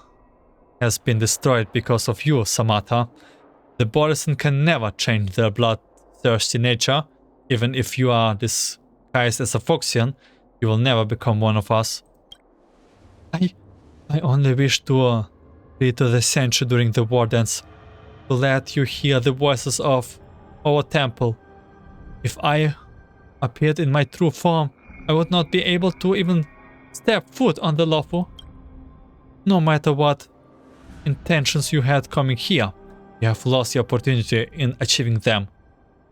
has been destroyed because of you, Samata. The Borison can never change their bloodthirsty nature. Even if you are disguised as a Foxian, you will never become one of us. I only wish to read to the Xianzhou during the war dance, to let you hear the voices of our temple. If I appeared in my true form, I would not be able to even step foot on the Luofu. No matter what intentions you had coming here, you have lost the opportunity in achieving them.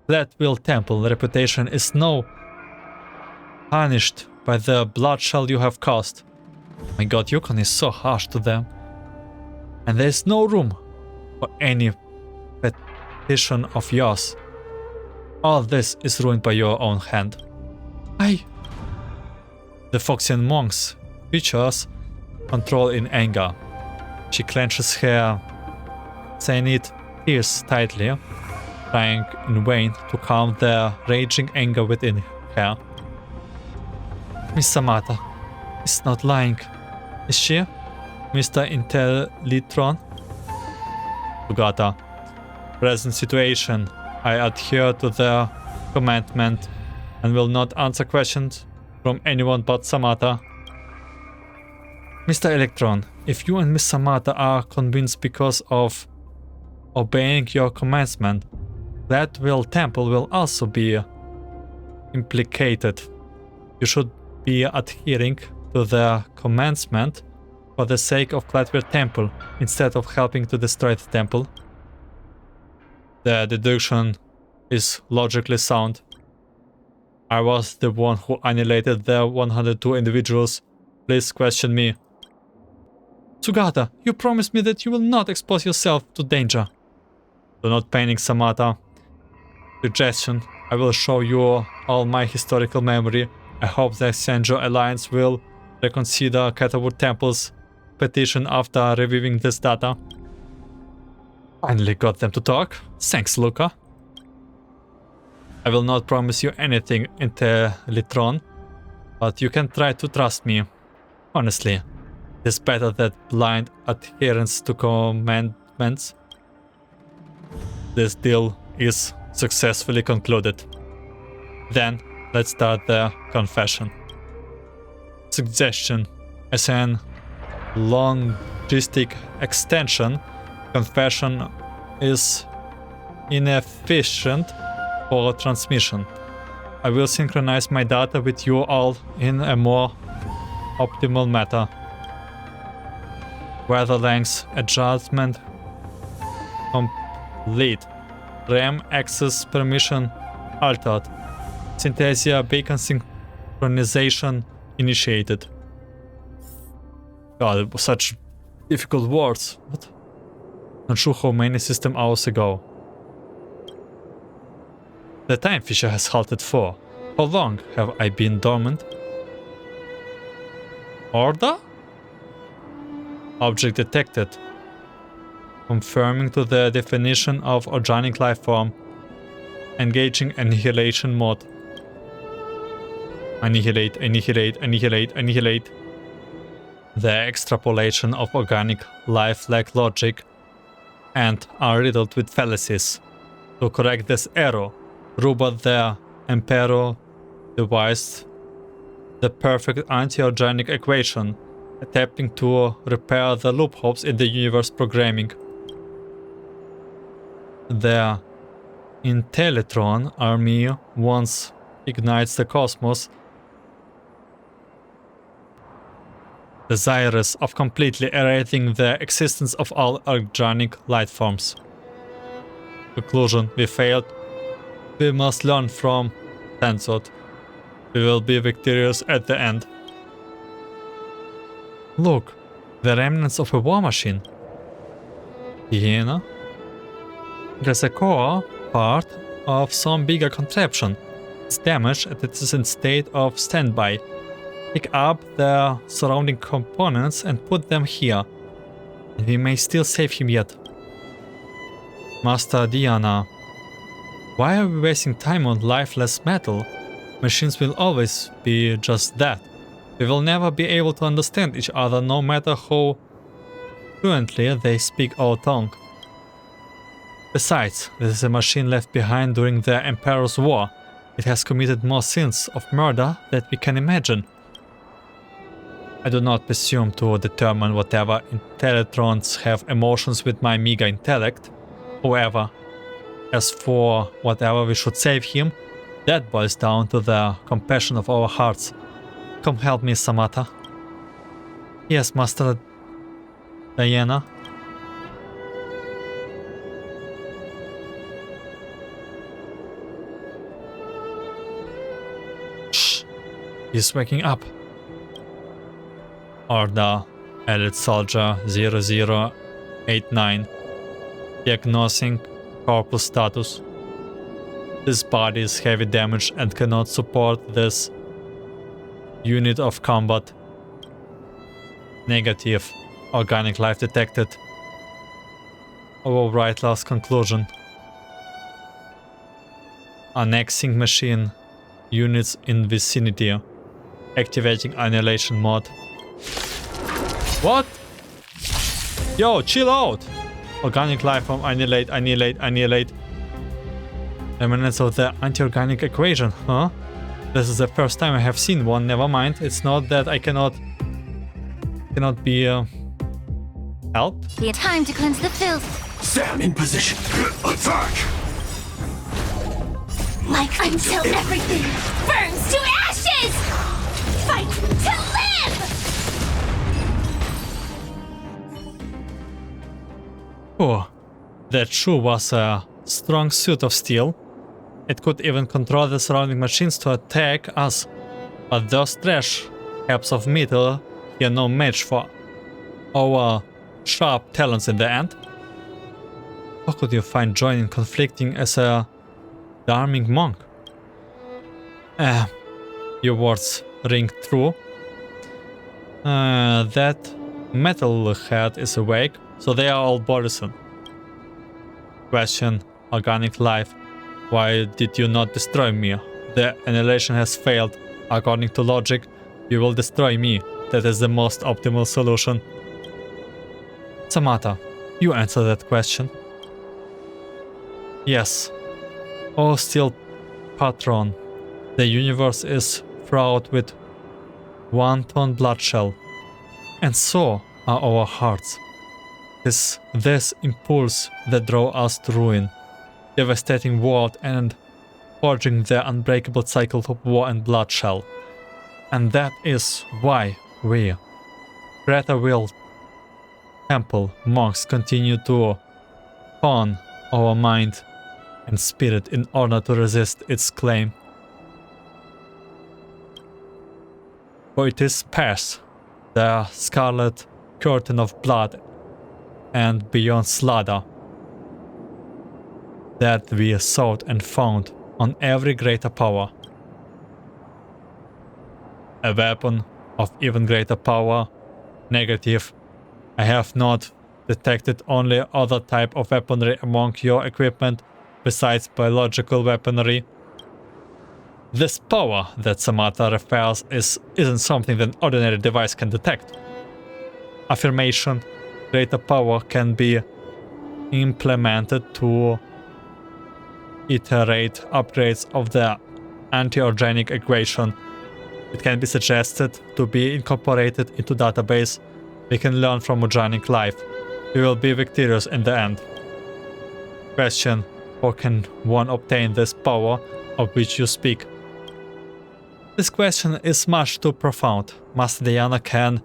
Claretwheel temple reputation is now punished by the bloodshed you have caused. My god, Yukon is so harsh to them. And there is no room for any petition of yours. All this is ruined by your own hand. The Foxian monk's features control in anger. She clenches her cyanide tears tightly, trying in vain to calm the raging anger within her. Miss Samata is not lying, is she, Mr. Stellaron? Sugata. Present situation. I adhere to the commandment and will not answer questions from anyone but Samata. Mr. Electron, if you and Miss Samata are convinced because of obeying your commandment, Claretwheel temple will also be implicated. You should be adhering to the commandment for the sake of Claretwheel temple instead of helping to destroy the temple. The deduction is logically sound. I was the one who annihilated the 102 individuals. Please question me. Sugata, you promised me that you will not expose yourself to danger. Do not panic, Samata. Suggestion. I will show you all my historical memory. I hope the Xianzhou Alliance will reconsider Claretwheel Temple's petition after reviewing this data. Finally got them to talk. Thanks, Luka. I will not promise you anything, Stellaron, But you can try to trust me. Honestly, it's better that blind adherence to commandments. This deal is successfully concluded. Then, let's start the confession. Suggestion. As an logistic extension, confession is inefficient for transmission. I will synchronize my data with you all in a more optimal manner. Weather length adjustment complete. RAM access permission altered. Synthesia beacon synchronization initiated. God, it was such difficult words. What? Not sure how many system hours ago. The time fisher has halted for. How long have I been dormant? Order? Object detected. Confirming to the definition of organic life form. Engaging annihilation mode. Annihilate, annihilate, annihilate, annihilate. The extrapolation of organic life lack logic and are riddled with fallacies. To correct this error, Ruba the Emperor devised the perfect anti-organic equation, attempting to repair the loopholes in the universe programming. The Intelletron army once ignites the cosmos, desirous of completely erasing the existence of all organic life forms. Conclusion: we failed. We must learn from Tensot. We will be victorious at the end. Look, the remnants of a war machine. Hyena? There's a core part of some bigger contraption. It's damaged and it is in state of standby. Pick up the surrounding components and put them here. And we may still save him yet. Master Diana. Why are we wasting time on lifeless metal? Machines will always be just that. We will never be able to understand each other no matter how fluently they speak our tongue. Besides, this is a machine left behind during the Emperor's War. It has committed more sins of murder than we can imagine. I do not presume to determine whatever Intelletrons have emotions with my meager intellect. However, as for whatever we should save him, that boils down to the compassion of our hearts. Come help me, Samata. Yes, Master Diana. Shh! He's waking up. Order, Elite Soldier 0089. Diagnosing corpus status. This body is heavy damage and cannot support this unit of combat. Negative. Organic life detected. Overwrite last conclusion. Annexing machine. Units in vicinity. Activating annihilation mode. What? Yo, chill out! Organic life form, annihilate, annihilate, annihilate. Remnants of the anti-organic equation, huh? This is the first time I have seen one, never mind. It's not that I cannot be helped. Time to cleanse the filth. Sam in position. Attack! Like until everything burns to ashes! Fight to live! Oh, that shoe was a strong suit of steel. It could even control the surrounding machines to attack us. But those trash caps of metal are no match for our sharp talons in the end. How could you find joy in conflicting as a Dharmic monk? Your words ring true. That metal head is awake, so they are all bothersome. Question: organic life. Why did you not destroy me? The annihilation has failed. According to logic, you will destroy me. That is the most optimal solution. Samata, you answer that question. Yes. Oh, still patron. The universe is fraught with wanton bloodshed. And so are our hearts. This impulse that draw us to ruin, devastating world and forging the unbreakable cycle of war and bloodshed. And that is why we, Claretwheel Temple monks, continue to hone our mind and spirit in order to resist its claim. For it is past the scarlet curtain of blood and beyond slaughter that we sought and found on every greater power. A weapon of even greater power? Negative. I have not detected only other type of weaponry among your equipment besides biological weaponry. This power that Samata refers isn't something that an ordinary device can detect. Affirmation. Greater power can be implemented to iterate upgrades of the anti-organic equation. It can be suggested to be incorporated into database. We can learn from organic life. We will be victorious in the end. Question. How can one obtain this power of which you speak? This question is much too profound. Master Diana can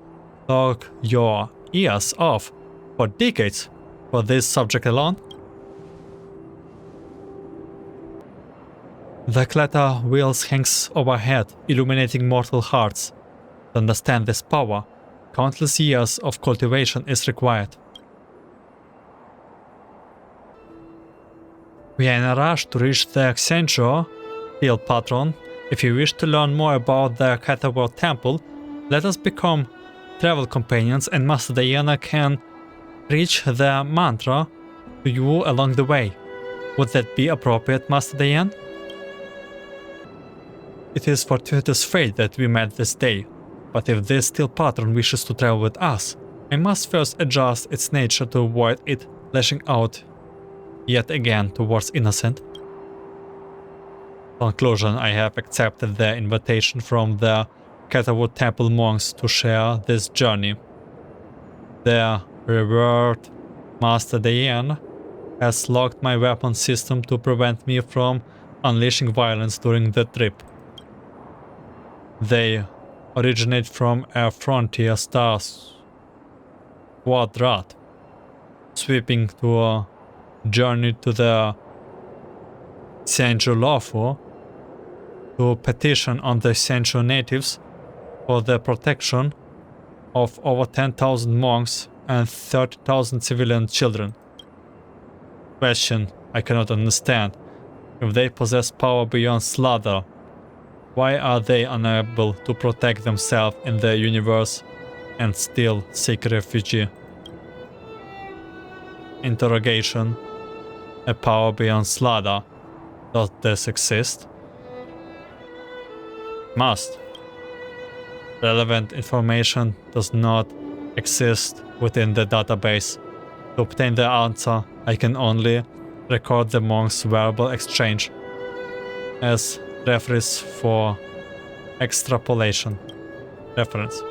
log your ears off for decades for this subject alone. The Claretwheel hangs overhead, illuminating mortal hearts. To understand this power, countless years of cultivation is required. We are in a rush to reach the Xanjo Field Patron. If you wish to learn more about the Claretwheel Temple, let us become travel companions and Master Diana can reach the mantra to you along the way. Would that be appropriate, Master Diana? It is fortuitous fate that we met this day, but if this steel patron wishes to travel with us, I must first adjust its nature to avoid it lashing out yet again towards innocent. Conclusion, I have accepted the invitation from the Claretwheel Temple monks to share this journey. The revered Master Diana has locked my weapon system to prevent me from unleashing violence during the trip. They originate from a frontier star quadrat, sweeping to a journey to the Senju to petition on the Senju natives for the protection of over 10,000 monks and 30,000 civilian children. Question I cannot understand. If they possess power beyond slaughter, why are they unable to protect themselves in the universe and still seek refuge? Interrogation. A power beyond slaughter. Does this exist? Must. Relevant information does not exist within the database. To obtain the answer, I can only record the monks' verbal exchange as reference for extrapolation. Reference.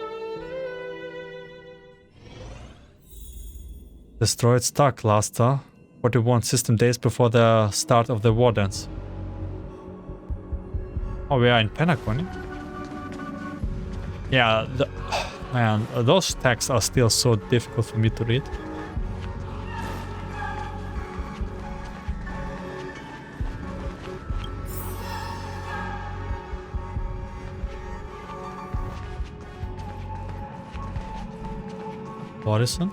Destroyed star cluster 41 system days before the start of the war dance. Oh, we are in Penacony? Yeah, man, those texts are still so difficult for me to read. Horizon?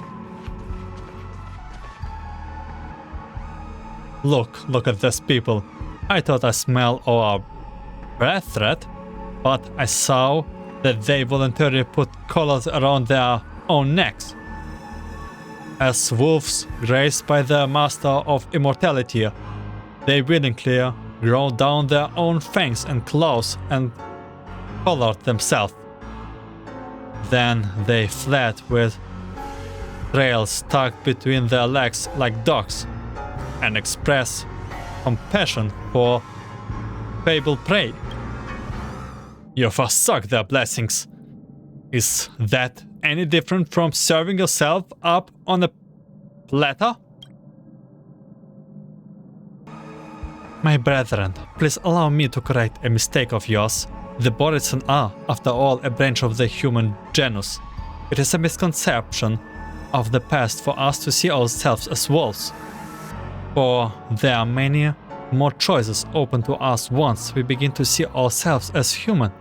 Look at these people. I thought I smelled our breath threat, but I saw that they voluntarily put collars around their own necks. As wolves raised by the master of immortality, they willingly grow down their own fangs and claws and colored themselves. Then they fled with trails stuck between their legs like dogs and expressed compassion for fabled prey. You forsook their blessings. Is that any different from serving yourself up on a platter? My brethren, please allow me to correct a mistake of yours. The Boritsan are, after all, a branch of the human genus. It is a misconception of the past for us to see ourselves as wolves. For there are many more choices open to us once we begin to see ourselves as human.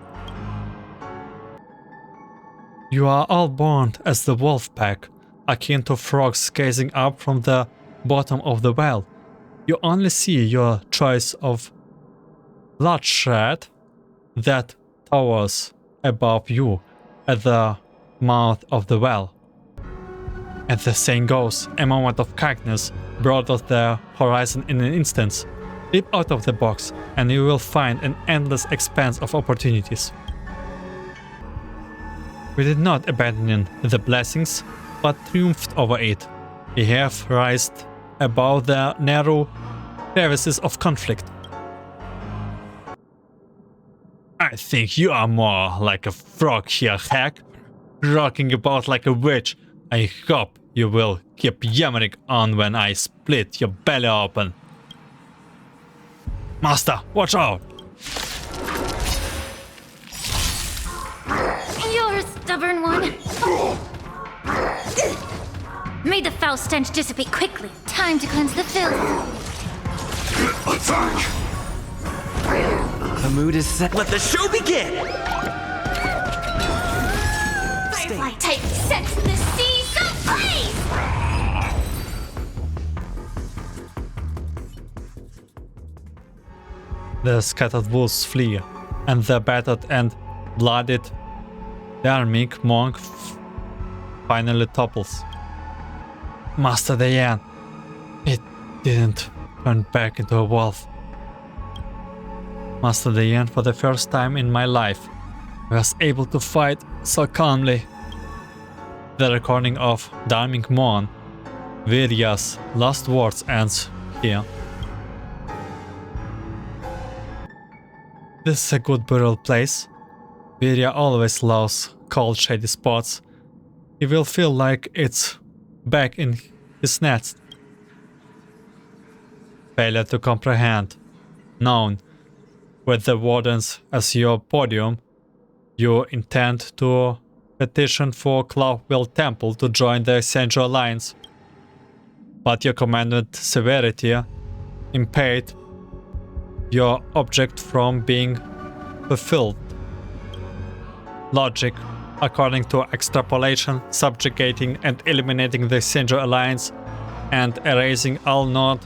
You are all born as the wolf pack, akin to frogs gazing up from the bottom of the well. You only see your choice of bloodshed that towers above you at the mouth of the well. As the saying goes, a moment of kindness broadens the horizon in an instant. Leap out of the box and you will find an endless expanse of opportunities. We did not abandon the blessings, but triumphed over it. We have risen above the narrow crevices of conflict. I think you are more like a frog here, hack, rocking about like a witch. I hope you will keep yammering on when I split your belly open. Master, watch out! You're a stubborn one. May the foul stench dissipate quickly. Time to cleanse the filth. Attack! The mood is set. Let the show begin! Firefly type sets the seas ablaze! The scattered wolves flee, and the battered and bloodied Karmic monk finally topples. Master Diane, it didn't turn back into a wolf. Master Diane, for the first time in my life, was able to fight so calmly. The recording of Karmic Mon, Virya's last words ends here. This is a good burial place. Virya always loves cold, shady spots. He will feel like it's back in his nest. Failure to comprehend. Known with the wardens as your podium, you intend to petition for Claretwheel Temple to join the Essential Alliance. But your commanded severity impeded your object from being fulfilled. Logic, according to extrapolation, subjugating and eliminating the Essential Alliance and erasing all not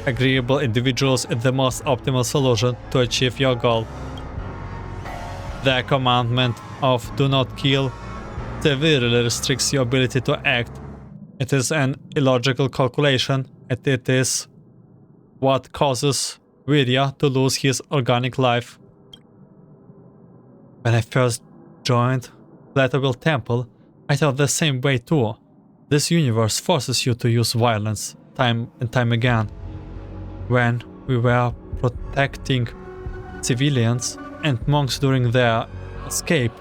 agreeable individuals is the most optimal solution to achieve your goal. The commandment of do not kill severely restricts your ability to act. It is an illogical calculation, and it is what causes Virya to lose his organic life. When I first joined Claretwheel Temple, I thought the same way too. This universe forces you to use violence time and time again. When we were protecting civilians and monks during their escape,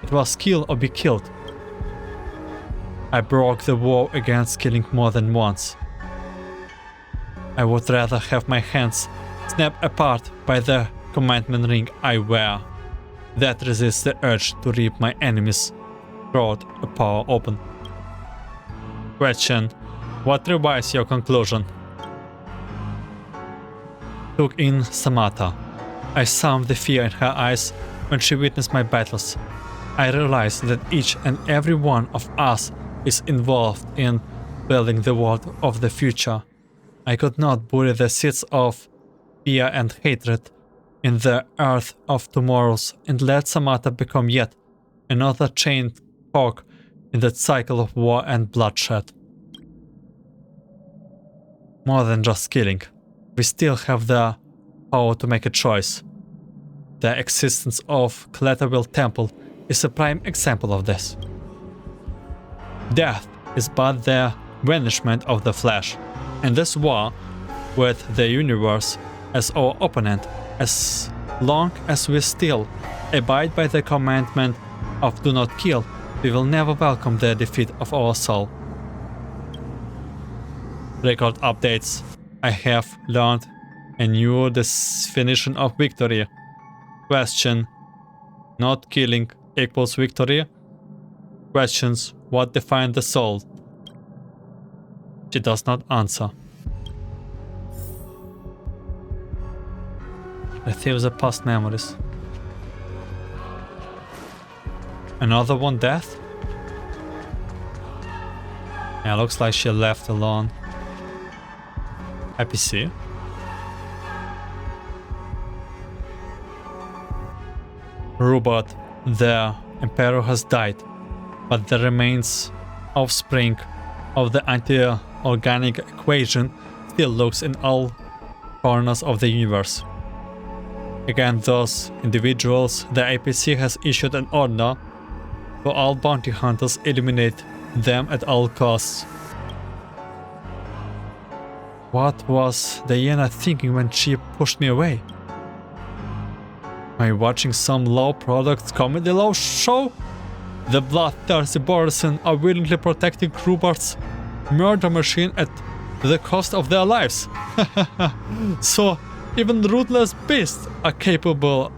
it was kill or be killed. I broke the war against killing more than once. I would rather have my hands snapped apart by the commandment ring I wear. That resists the urge to rip my enemy's throat open. Question: what revives your conclusion? Took in Samantha. I saw the fear in her eyes when she witnessed my battles. I realized that each and every one of us is involved in building the world of the future. I could not bury the seeds of fear and hatred in the earth of tomorrows and let Samantha become yet another chained cog in that cycle of war and bloodshed. More than just killing, we still have the power to make a choice. The existence of Claretwheel Temple is a prime example of this. Death is but the vanishment of the flesh, and this war with the universe as our opponent, as long as we still abide by the commandment of do not kill, we will never welcome the defeat of our soul. Record updates. I have learned a new definition of victory. Question: not killing equals victory? Questions: what defines the soul? She does not answer. Retrieve the past memories. Another one death? Yeah, looks like she left alone. IPC. Robot, the Emperor has died, but the remains offspring of the anti-organic equation still looks in all corners of the universe. Against those individuals, the IPC has issued an order for all bounty hunters eliminate them at all costs. What was Diana thinking when she pushed me away? Am I watching some low-product comedy low show? The bloodthirsty Borison are willingly protecting Rupert's murder machine at the cost of their lives. So even ruthless beasts are capable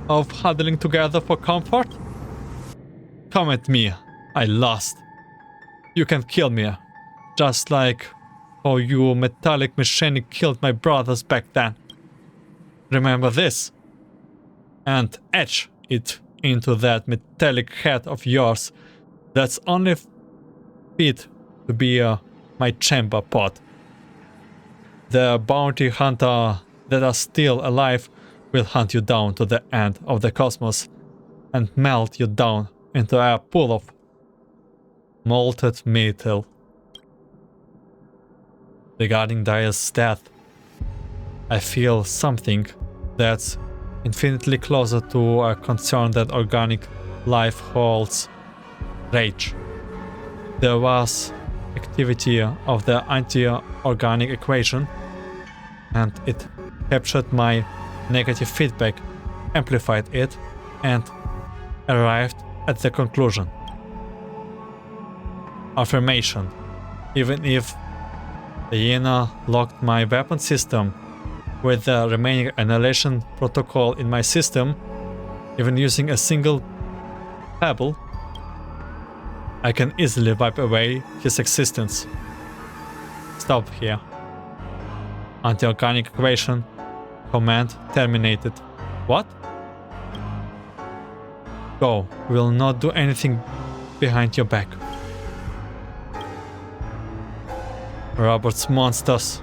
of huddling together for comfort? Come at me. I lost. You can kill me. Just like how you metallic machine killed my brothers back then. Remember this? And etch it into that metallic head of yours that's only fit to be my chamber pot. The bounty hunter that are still alive will hunt you down to the end of the cosmos and melt you down into a pool of molten metal. Regarding Dia's death, I feel something that's infinitely closer to a concern that organic life holds: rage. There was activity of the anti-organic equation, and it captured my negative feedback, amplified it, and arrived at the conclusion. Affirmation. Even if Diana locked my weapon system with the remaining annihilation protocol in my system, even using a single pebble, I can easily wipe away his existence. Stop here. Anti-organic equation. Command terminated. What? Go. We will not do anything behind your back. Robert's monsters.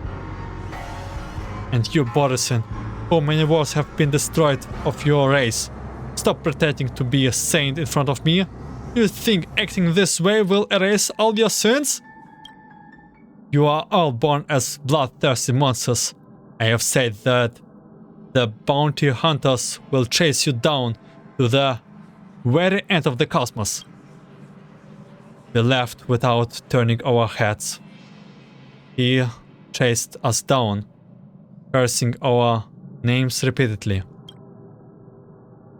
And you, Borison, how many wars have been destroyed of your race? Stop pretending to be a saint in front of me. You think acting this way will erase all your sins? You are all born as bloodthirsty monsters. I have said that the bounty hunters will chase you down to the very end of the cosmos. We left without turning our heads. He chased us down, cursing our names repeatedly.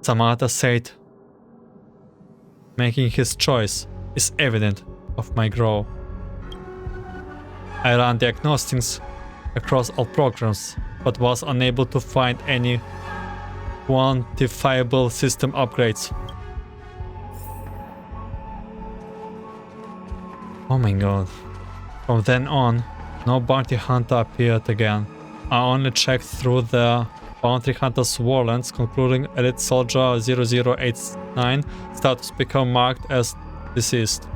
Samantha said, making his choice is evident of my growth. I ran diagnostics across all programs, but was unable to find any quantifiable system upgrades. Oh my god. From then on, no bounty hunter appeared again. I only checked through the bounty hunter's warlands, concluding Elite Soldier 0089 status become marked as deceased.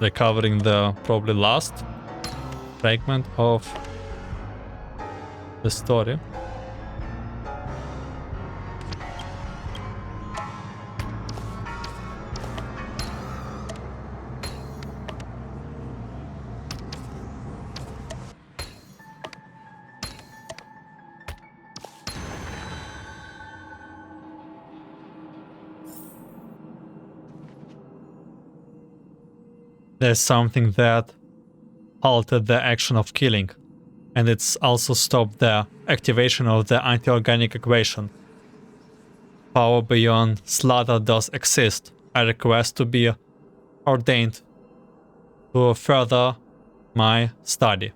Recovering the probably last fragment of the story. there's something that halted the action of killing, and it's also stopped the activation of the anti-organic equation. Power beyond slaughter does exist. I request to be ordained to further my study.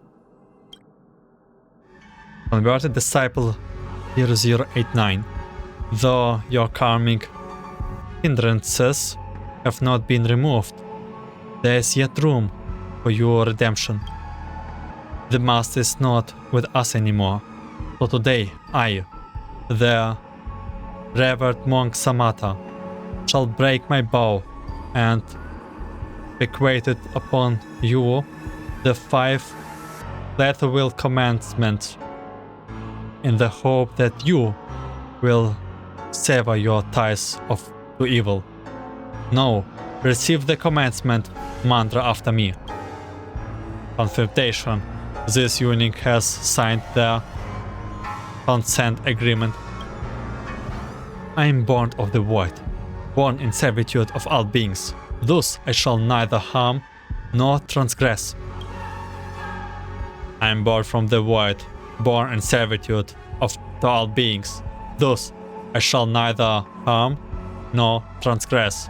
Converted Disciple 0089. Though your karmic hindrances have not been removed, there is yet room for your redemption. The Master is not with us anymore, so today I, the revered monk Samata, shall break my vow and bequeath it upon you the 5 Claretwheel commandments, in the hope that you will sever your ties to evil. Now, receive the commandment mantra after me. Confirmation. This eunuch has signed the consent agreement. I am born of the void, born in servitude of all beings. Thus I shall neither harm nor transgress. I am born from the void, born in servitude of all beings. Thus I shall neither harm nor transgress.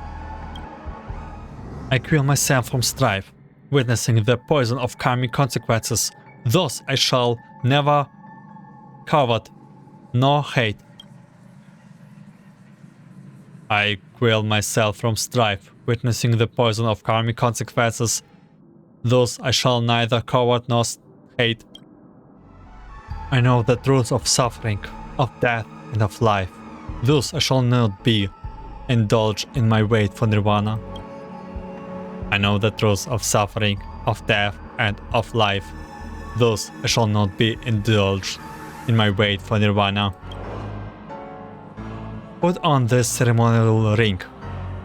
I quell myself from strife, witnessing the poison of karmic consequences. Thus I shall never covet nor hate. I quell myself from strife, witnessing the poison of karmic consequences. Thus I shall neither covet nor hate. I know the truth of suffering, of death, and of life. Thus I shall not be indulged in my wait for nirvana. I know the truth of suffering, of death, and of life. Thus I shall not be indulged in my wait for nirvana. Put on this ceremonial ring.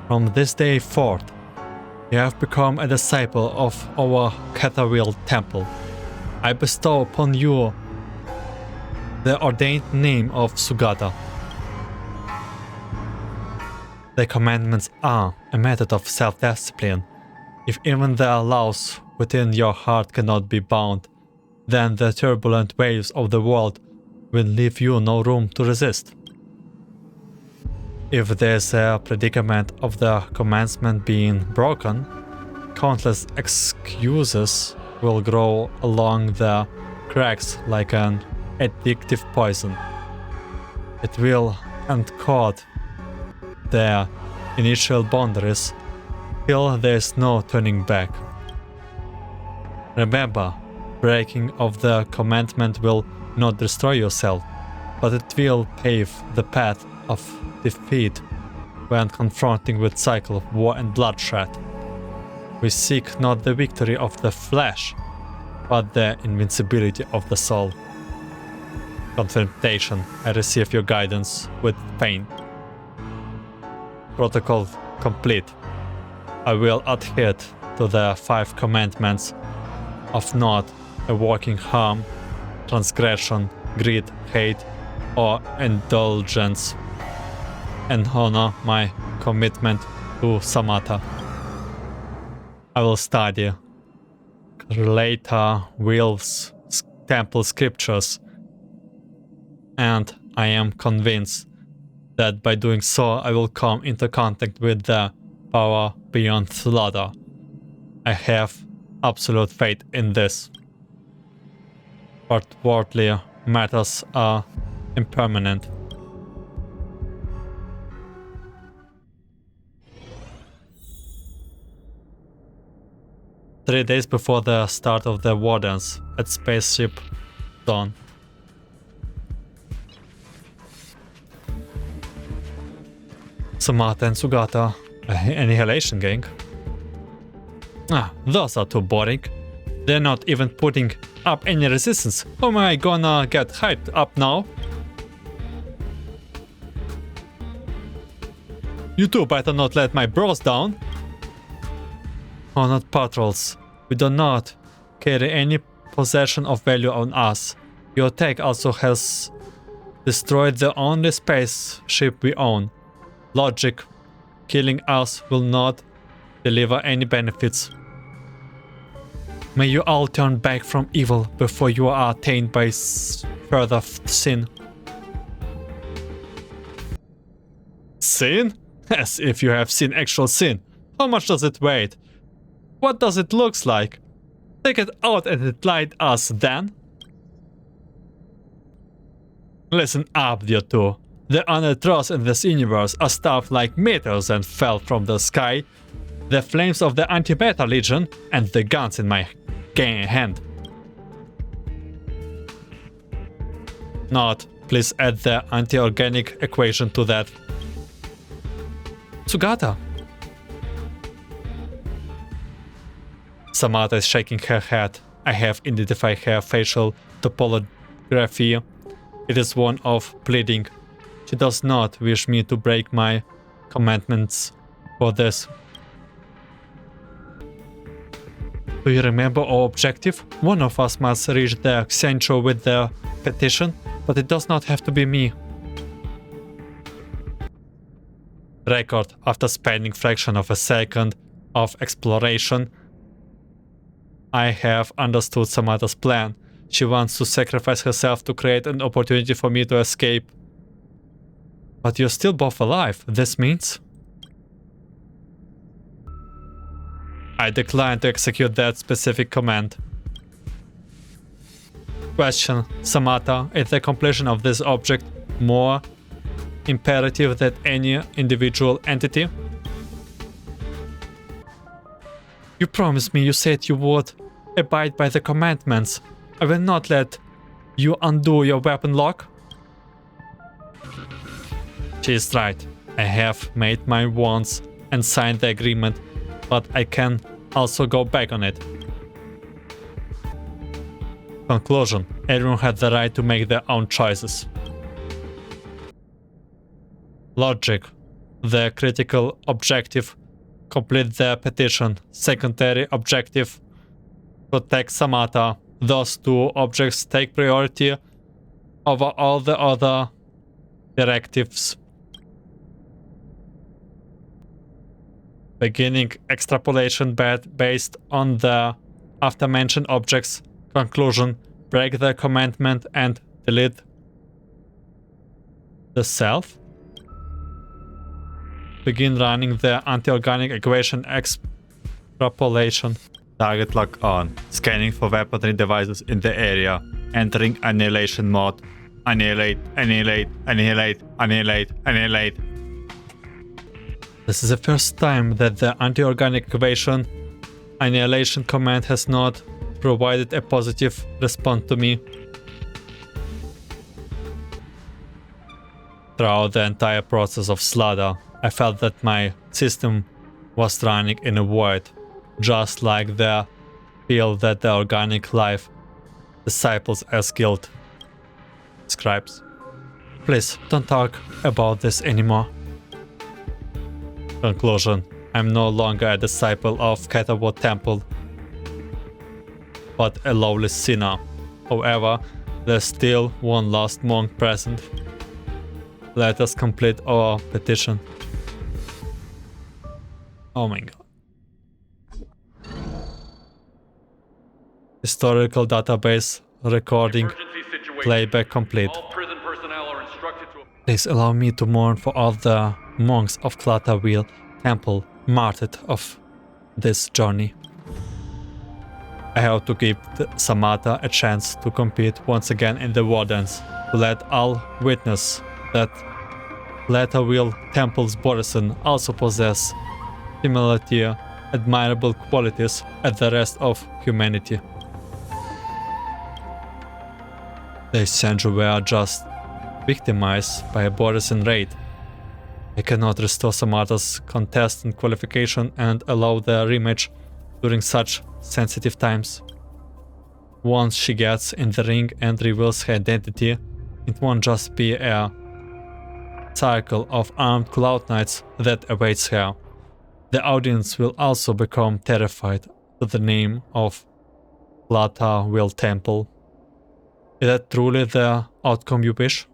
From this day forth, you have become a disciple of our Karmic temple. I bestow upon you the ordained name of Sugata. The commandments are a method of self-discipline. If even the laws within your heart cannot be bound, then the turbulent waves of the world will leave you no room to resist. If there's a predicament of the commandment being broken, countless excuses will grow along the cracks like an addictive poison. It will encode the initial boundaries till there is no turning back. Remember, breaking of the commandment will not destroy yourself, but it will pave the path of defeat when confronting with cycle of war and bloodshed. We seek not the victory of the flesh, but the invincibility of the soul. Confrontation, I receive your guidance with pain. Protocol complete. I will adhere to the 5 commandments of not evoking harm, transgression, greed, hate, or indulgence, and honor my commitment to Samatha. I will study Claretwheel's temple scriptures, and I am convinced that by doing so I will come into contact with the power beyond slaughter. I have absolute faith in this. But worldly matters are impermanent. Three days before the start of the Wardens at Spaceship Dawn. Samata and Sugata, Annihilation Gang. Those are too boring. They're not even putting up any resistance. How am I gonna get hyped up now? You two better not let my bros down. Honored patrols, we do not carry any possession of value on us. Your attack also has destroyed the only spaceship we own. Logic, killing us will not deliver any benefits. May you all turn back from evil before you are attained by further sin. Sin? As if you have seen actual sin. How much does it weigh? What does it look like? Take it out and enlighten us then. Listen up, you two. The honored truths in this universe are stuff like meteors and fell from the sky, the flames of the Antimatter Legion, and the guns in my hand. Not, please add the anti-organic equation to that. Sugata. Samata is shaking her head. I have identified her facial topography. It is one of pleading. She does not wish me to break my commandments for this. Do you remember our objective? One of us must reach the Xianzhou with the petition, but it does not have to be me. Record, after spending fraction of a second of exploration, I have understood Samata's plan. She wants to sacrifice herself to create an opportunity for me to escape. But you're still both alive. This means... I decline to execute that specific command. Question. Samata, is the completion of this object more imperative than any individual entity? You promised me, you said you would abide by the commandments. I will not let you undo your weapon lock. She is right. I have made my wants and signed the agreement, but I can also go back on it. Conclusion. Everyone had the right to make their own choices. Logic. The critical objective. Complete the petition. Secondary objective. Protect Samata. Those two objects take priority over all the other directives. Beginning extrapolation based on the after-mentioned objects. Conclusion. Break the commandment and delete the self. Begin running the anti-organic equation extrapolation. Target lock on. Scanning for weaponry devices in the area. Entering annihilation mode. Annihilate, annihilate, annihilate, annihilate, annihilate. This is the first time that the anti-organic equation annihilation command has not provided a positive response to me. Throughout the entire process of slaughter, I felt that my system was running in a void, just like the feel that the organic life disciples as guild describes. Please don't talk about this anymore. Conclusion. I'm no longer a disciple of Catawat Temple, but a lawless sinner. However, there's still one last monk present. Let us complete our petition. Oh my god. Historical database recording playback complete. Please allow me to mourn for all the monks of Claretwheel Temple martyred of this journey. I have to give Samata a chance to compete once again in the Wardens, to let all witness that Claretwheel Temple's Borison also possess similarly admirable qualities as the rest of humanity. The Xianzhou were just victimized by a Borison raid. I cannot restore Samata's contestant qualification and allow the rematch during such sensitive times. Once she gets in the ring and reveals her identity, it won't just be a cycle of armed cloud knights that awaits her. The audience will also become terrified to the name of Claretwheel Temple. Is that truly the outcome you wish?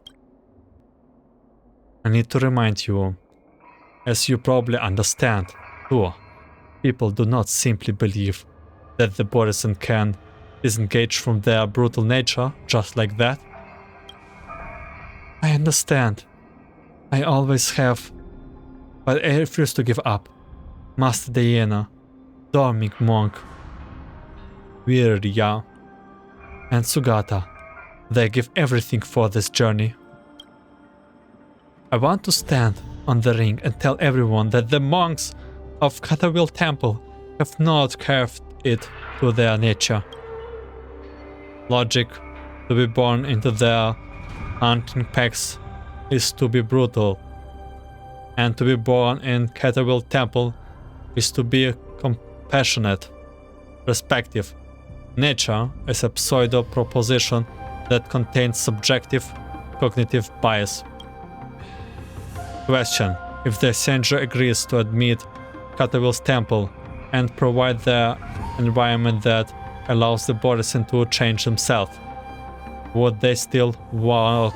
I need to remind you, as you probably understand, too, people do not simply believe that the bodies can disengage from their brutal nature just like that? I understand. I always have, but I refuse to give up. Master Diana, Dorming Monk, Virya, and Sugata, they give everything for this journey. I want to stand on the ring and tell everyone that the monks of Karmic Temple have not carved it to their nature. Logic, to be born into their hunting packs is to be brutal, and to be born in Karmic Temple is to be compassionate, respective. Nature is a pseudo proposition that contains subjective cognitive bias. Question: if the Senju agrees to admit Karmic Temple and provide the environment that allows the bodies to change themselves, would they still walk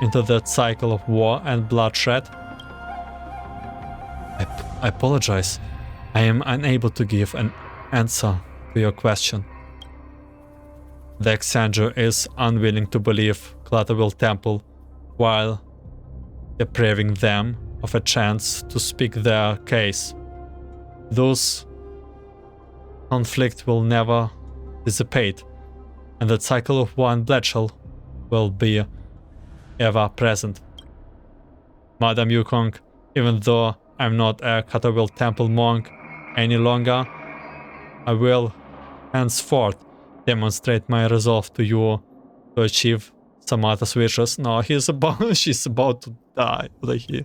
into that cycle of war and bloodshed? I apologize. I am unable to give an answer to your question. The Senju is unwilling to believe Karmic Temple while depriving them of a chance to speak their case. Those conflict will never dissipate, and the cycle of war and bloodshed will be ever present. Madam Yukong, even though I'm not a Karmic Temple monk any longer, I will henceforth demonstrate my resolve to you to achieve Samata's wishes. No, she's about to die. What I hear.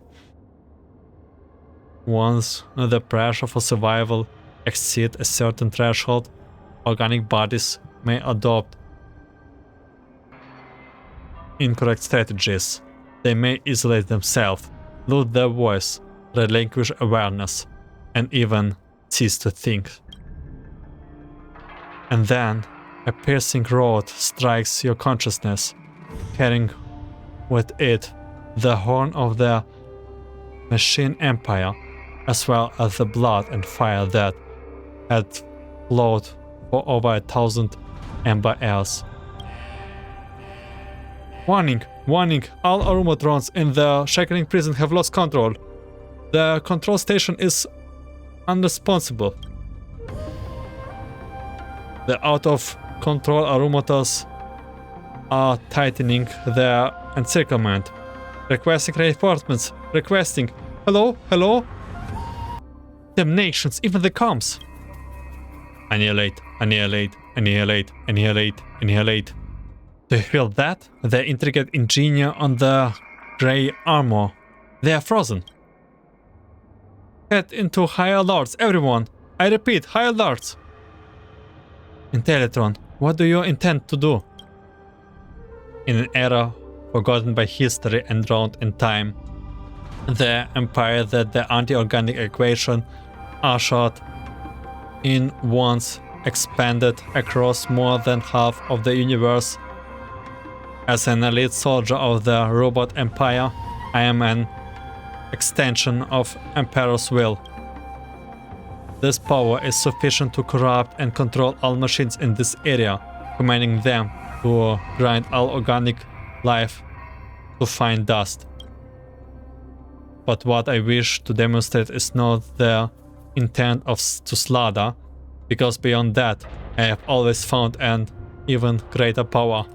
Once the pressure for survival exceeds a certain threshold, organic bodies may adopt incorrect strategies. They may isolate themselves, lose their voice, relinquish awareness, and even cease to think. And then a piercing rod strikes your consciousness, carrying with it the horn of the Machine Empire, as well as the blood and fire that had flowed for over 1,000 Ember Airs. Warning! Warning! All Arumatrons in the Shackling prison have lost control. The control station is unresponsible. The out-of-control Arumatas are tightening their encirclement. Requesting reinforcements. Requesting. Hello? Hello? Damnations, even the comms. Annihilate, annihilate, annihilate, annihilate, annihilate. Do you feel that? The intricate ingenia on the grey armor. They are frozen. Head into higher alerts, everyone. I repeat, higher alerts. Intellatron, what do you intend to do? In an era forgotten by history and drowned in time, the empire that the anti-organic equation ushered in once expanded across more than half of the universe. As an elite soldier of the robot empire, I am an extension of Emperor's will. This power is sufficient to corrupt and control all machines in this area, commanding them to grind all organic life to fine dust. But what I wish to demonstrate is not the intent to slaughter, because beyond that, I have always found an even greater power.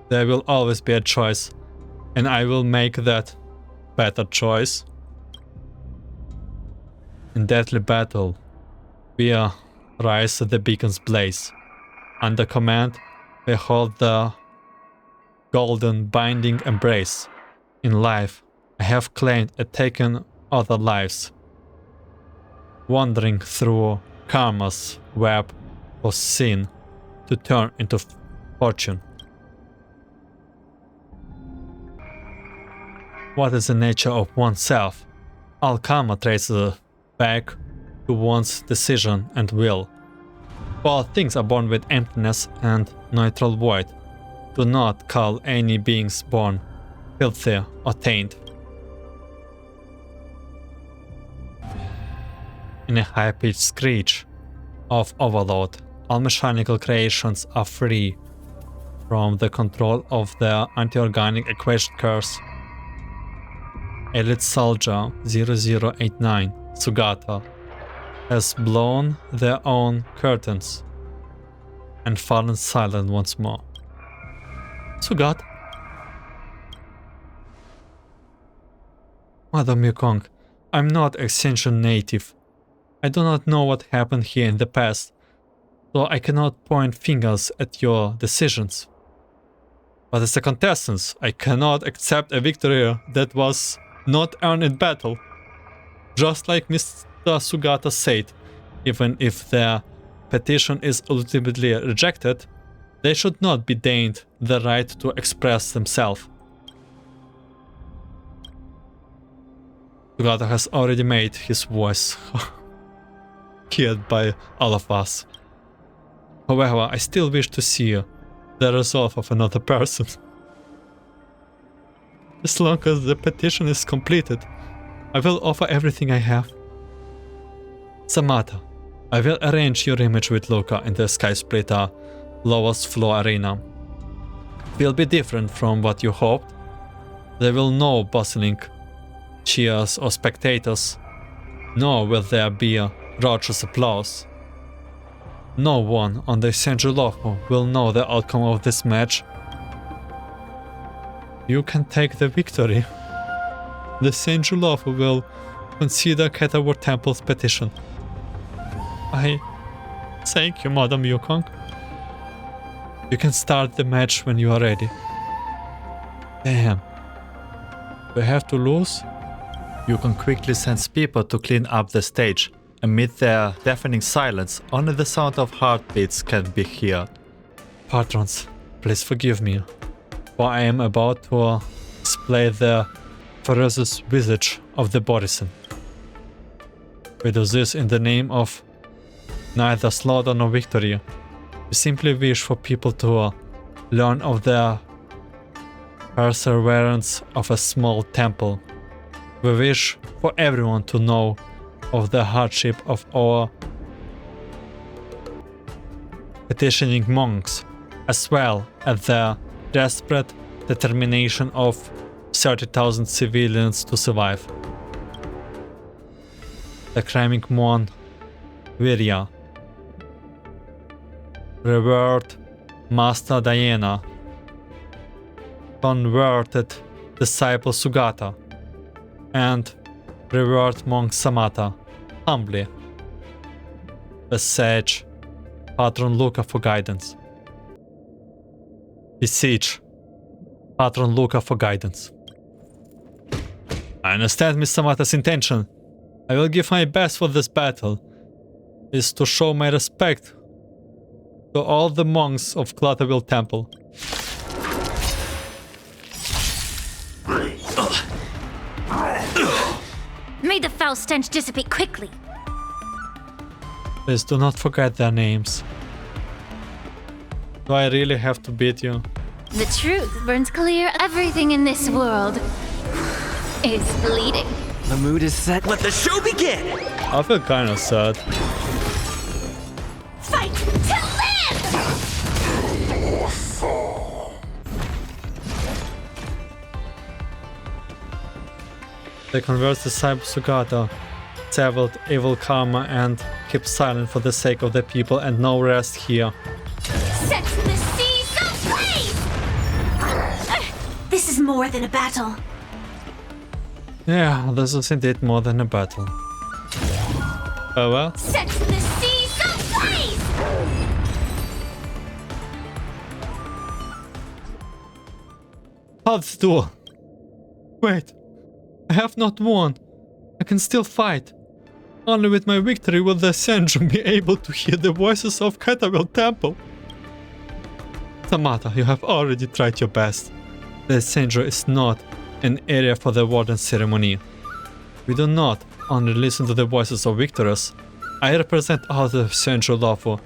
There will always be a choice, and I will make that better choice. In deadly battle, we rise the beacon's blaze. Under command, we hold the golden binding embrace. In life, I have claimed and taken other lives, wandering through karma's web of sin to turn into fortune. What is the nature of oneself? All karma traces back to one's decision and will. All things are born with emptiness and neutral void. Do not call any beings born filthy or taint. In a high-pitched screech, of overload. All mechanical creations are free from the control of their anti-organic equation curse. Elite Soldier 0089 Sugata has blown their own curtains and fallen silent once more. Sugata? Madam Yukong, I'm not Extension native. I do not know what happened here in the past, so I cannot point fingers at your decisions. But as a contestant, I cannot accept a victory that was not earned in battle. Just like Mr. Sugata said, even if their petition is ultimately rejected, they should not be denied the right to express themselves. Sugata has already made his voice heard by all of us. However, I still wish to see the resolve of another person. As long as the petition is completed, I will offer everything I have. Samata, I will arrange your image with Luka in the Skysplitter lowest floor arena. It will be different from what you hoped. There will no bustling cheers or spectators, nor will there be a raucous applause. No one on the Senjulofu will know the outcome of this match. You can take the victory. The Senjulofu will consider Ketawar Temple's petition. I thank you, Madam Yukong. You can start the match when you are ready. Damn. We have to lose? Yukong quickly sends people to clean up the stage. Amid their deafening silence, only the sound of heartbeats can be heard. Patrons, please forgive me, for I am about to display the ferocious visage of the Borisin. We do this in the name of neither slaughter nor victory. We simply wish for people to learn of the perseverance of a small temple. We wish for everyone to know of the hardship of our petitioning monks, as well as the desperate determination of 30,000 civilians to survive. The Karmic Mon Virya, Revered Master Diana, Converted Disciple Sugata, and Revered Monk Samata humbly beseech Patron Luka for guidance. Beseech Patron Luka for guidance. I understand Miss Samata's intention. I will give my best for this battle. Is to show my respect to all the monks of Claretwheel Temple. May the foul stench dissipate quickly. Please do not forget their names. Do I really have to beat you? The truth burns clear. Everything in this world is bleeding. The mood is set. Let the show begin! I feel kind of sad. Fight to live! They converse disciple Sugata, severed evil karma, and keep silent for the sake of the people, and no rest here. Set the seas ablaze! This is more than a battle. Yeah, this is indeed more than a battle. Oh well. Set the seas ablaze! Hold still. Wait. I have not won. I can still fight. Only with my victory will the Senju be able to hear the voices of Claretwheel Temple. Samata, you have already tried your best. The Senju is not an area for the Warden ceremony. We do not only listen to the voices of victors. I represent all the Senju Lofu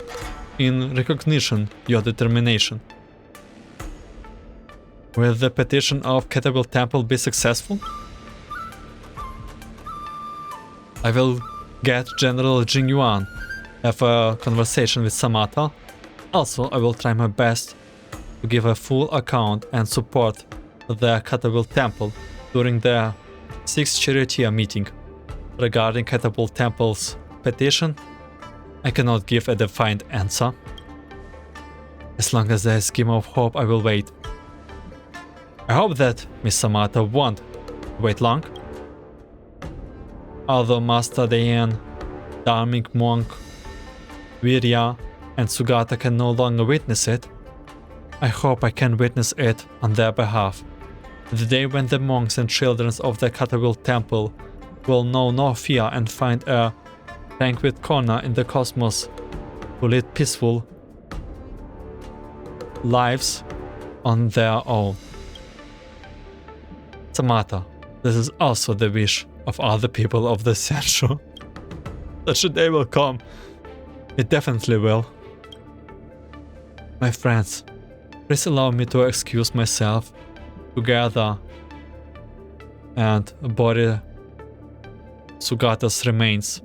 in recognition your determination. Will the petition of Claretwheel Temple be successful? I will get General Jing Yuan have a conversation with Samantha. Also, I will try my best to give a full account and support the Catapult Temple during the 6th Charioteer meeting. Regarding Catapult Temple's petition, I cannot give a defined answer. As long as there is a glimmer of hope, I will wait. I hope that Miss Samantha won't wait long. Although Master Dayan, Karmic Monk, Virya, and Sugata can no longer witness it, I hope I can witness it on their behalf. The day when the monks and children of the Catapult Temple will know no fear and find a tranquil corner in the cosmos to lead peaceful lives on their own. Samantha, this is also the wish of all the people of the Sancho. Such a day will come. It definitely will. My friends, please allow me to excuse myself together and bury Sugata's remains.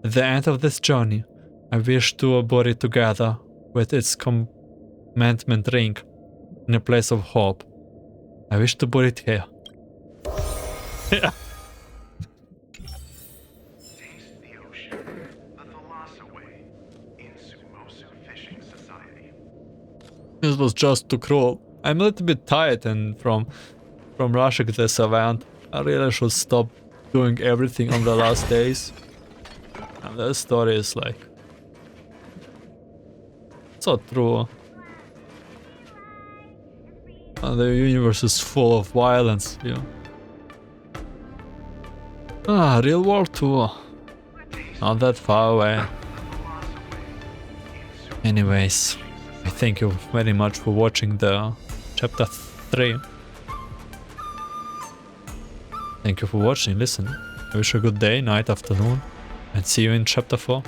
At the end of this journey, I wish to bury together with its commandment ring in a place of hope. I wish to bury it here. Yeah. Taste the ocean, the Thalassa way, in Sumosu Fishing Society. This was just too cruel. I'm a little bit tired and from rushing this event. I really should stop doing everything on the last days. And the story is like so true. And the universe is full of violence, you know. Ah, real world tour. Not that far away. Anyways, I thank you very much for watching the chapter 3. Thank you for watching, listen. I wish you a good day, night, afternoon, and see you in chapter 4.